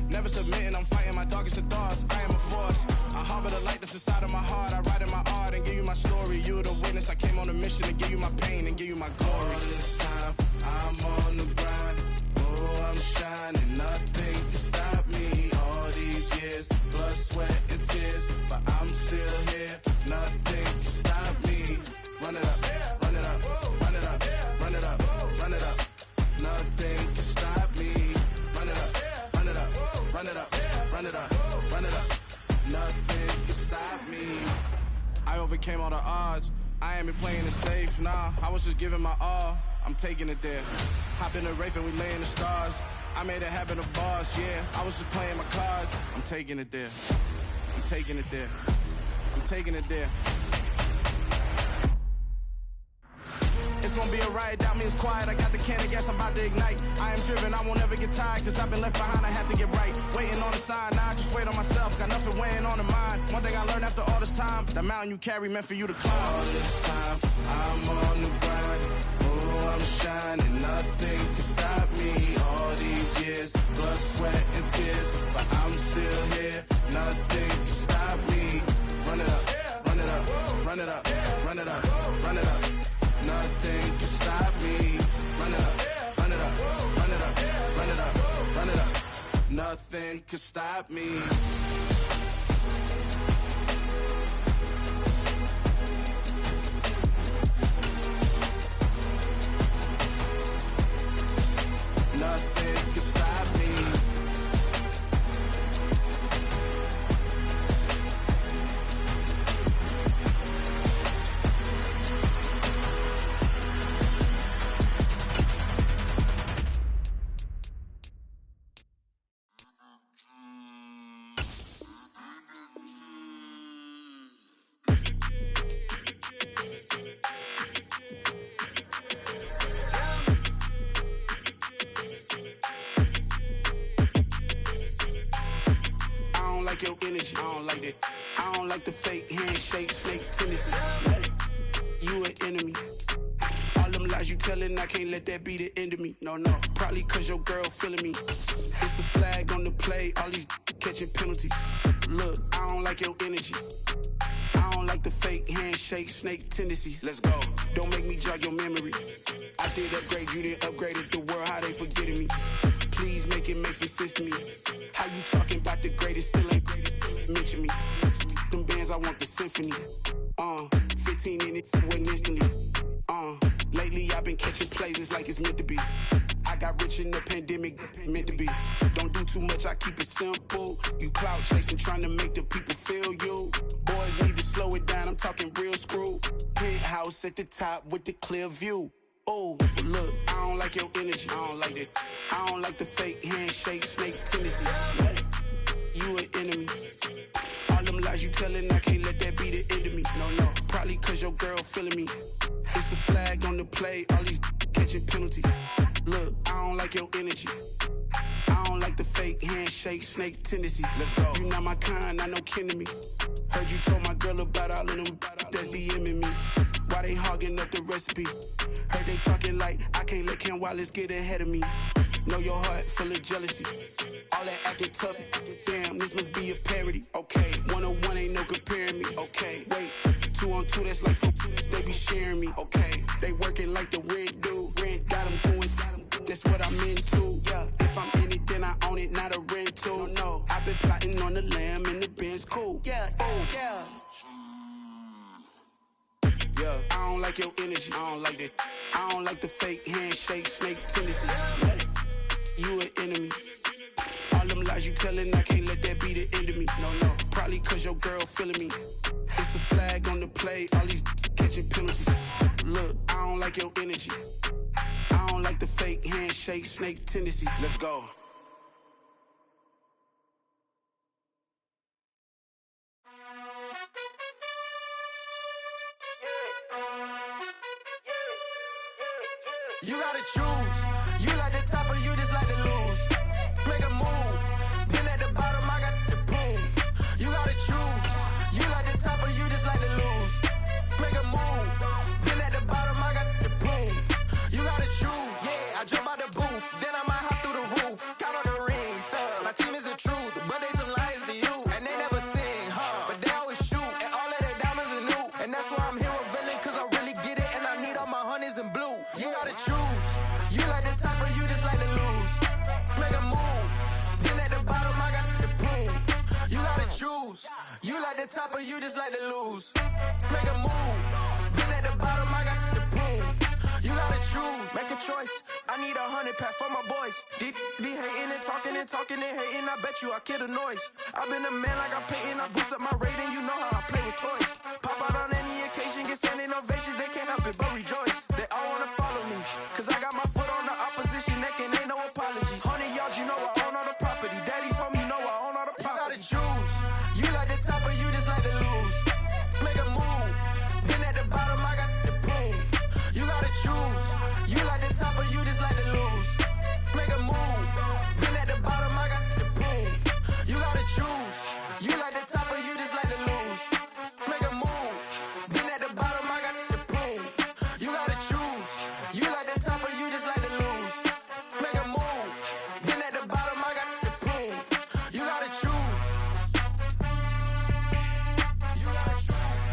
Never submitting, I'm fighting my darkest of thoughts. I am a force. I harbor the light that's inside of my heart. I write in my art and give you my story. You the witness. I came on a mission to give you my pain and give you my glory. All this time, I'm on the grind. Oh, I'm shining, nothing can stop me. All these years, blood, sweat, and tears, but I'm still here. Nothing can stop me. Run it up, run it up, run it up, run it up, run it up. Nothing can stop me. Run it up, run it up, run it up, run it up, run it up. Nothing can stop me. I overcame all the odds. I ain't been playing it safe, nah. I was just giving my all. I'm taking it there. Hop in the Wraith and we lay in the stars. I made it happen to boss, yeah. I was just playing my cards. I'm taking it there. I'm taking it there. I'm taking it there. It's gonna be a riot, doubt me it's quiet. I got the can of gas, I'm about to ignite. I am driven, I won't ever get tired, cause I've been left behind, I have to get right. Waiting on the sign, now I just wait on myself. Got nothing weighing on the mind. One thing I learned after all this time, that mountain you carry meant for you to climb. All this time, I'm on the grind. Oh, I'm shining, nothing can stop me. All these years, blood, sweat, and tears, but I'm still here. Nothing can stop me. Run it up, run it up, run it up, run it up, run it up. Nothing can stop me. Run it up, run it up, run it up, run it up, run it up. Nothing can stop me. Nothing can stop me. Your energy, I don't like that. I don't like the fake handshake, snake tendency. You an enemy. All them lies you telling, I can't let that be the end of me. No, no, probably cause your girl feeling me. It's a flag on the play, all these catching penalties. Look, I don't like your energy. I don't like the fake handshake, snake tendency. Let's go. Don't make me jog your memory. I did upgrade, you didn't upgrade it. The world, how they forgetting me. Please make it make some sense to me. How you talking about the greatest, still ain't greatest, still ain't mention me. Them bands, I want the symphony. 15 in it, wasn't instantly. Lately I've been catching plays, it's like it's meant to be. I got rich in the pandemic, meant to be. Don't do too much, I keep it simple. You clout chasing, trying to make the people feel you. Boys need to slow house at the top with the clear view. Oh, look, I don't like your energy. I don't like that. I don't like the fake handshake, snake tendency. You an enemy. All them lies you telling, I can't let that be the end of me. No, probably cause your girl feeling me. It's a flag on the play, all these catching penalties. Look, I don't like your energy. I don't like the fake handshake, snake tendency. Let's go. You not my kind, I know kin to me. Heard you told my girl about all of them that's DMing me. Why they hogging up the recipe? Heard they talking like I can't let Ken Wallace get ahead of me. Know your heart full of jealousy. All that acting tough, damn, this must be a parody. Okay, 1-on-1 ain't no comparing me. Okay, wait, 2-on-2, that's like 4, they be sharing me. Okay, they working like the rent dude. Rent got them going, that's what I'm into. Yeah, if I'm in it, then I own it, not a rental. No, I've been plotting on the lamb and the Benz cool. Yeah, oh, yeah. Yeah, I don't like your energy. I don't like that. I don't like the fake handshake, snake tendency. You an enemy. All them lies you telling, I can't let that be the end of me. No, probably cause your girl feeling me. It's a flag on the play, all these catching penalties. Look, I don't like your energy. I don't like the fake handshake, snake tendency. Let's go.
You gotta choose. You like the top or you just like to lose. Make a move. Been at the bottom, I got the proof. You gotta choose. You like the top or you just like to lose. Make a move. Been at the bottom, I got the proof. You gotta choose. Yeah, I jump out the booth. Then I might hop through the roof. Count on the rings. My team is the truth, but they some liars to you. And they never sing, but they always shoot. And all of their diamonds are new. And that's why I'm here with villain, cause I really get it. And I need all my honeys in blue. You gotta choose. You like the top or you just like to lose. Make a move. Then at the bottom, I got the proof. You gotta choose. You like the top or you just like to lose. Make a move. Then at the bottom, I got the proof. You gotta choose. Make a choice. I need 100 pack for my boys. Be hating and talking and hating. I bet you I kill the noise. I've been a man like I'm Peyton. I boost up my rating. You know how I play with toys. Pop out on any occasion, get standing ovations. They can't help it but rejoice. They all wanna follow me, cause I got my foot on the opposition neck and ain't no apologies. 100 yards, you know I own all the property. Daddy's home, you know I own all the property. You gotta choose. You like the top or you just like to lose. Make a move. Been at the bottom, I got the proof. You gotta choose. You like the top or you just like to lose. Make a move. Been at the bottom, I got the proof. You gotta choose. You like the top or you just like to lose. Make a move. Been at the bottom, I got the proof. You gotta choose. You like the top or you just like to lose. Make a move. Been at the bottom, I got the proof. You gotta choose. You gotta choose.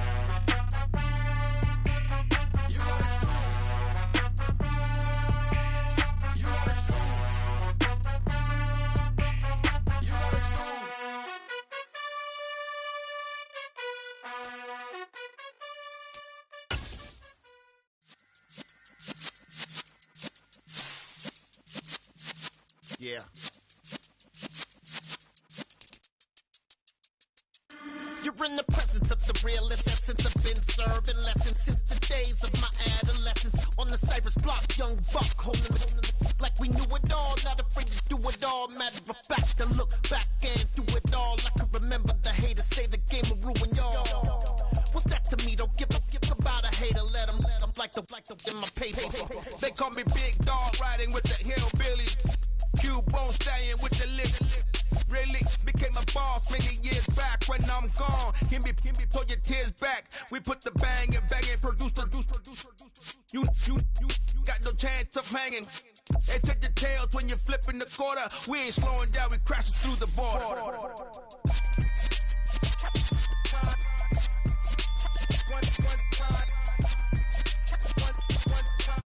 You gotta choose. You gotta choose. You gotta choose.
Yeah. You're in the presence of the realest essence. I've been serving lessons since the days of my adolescence. On the Cypress block, young buck holding the like we knew it all. Not afraid to do it all. Matter of fact, to look back and do it all. I can remember the haters say the game will ruin y'all. What's that to me? Don't give about a hater. Let them like the in my paper.
They call me Big Dog, riding with the hillbillies. Q-Bone staying with the lift. Really became a boss many years back. When I'm gone, can be pull your tears back. We put the bang and produce. You got no chance of hanging. They take the tails when you're flipping the quarter. We ain't slowing down, we crashing through the border.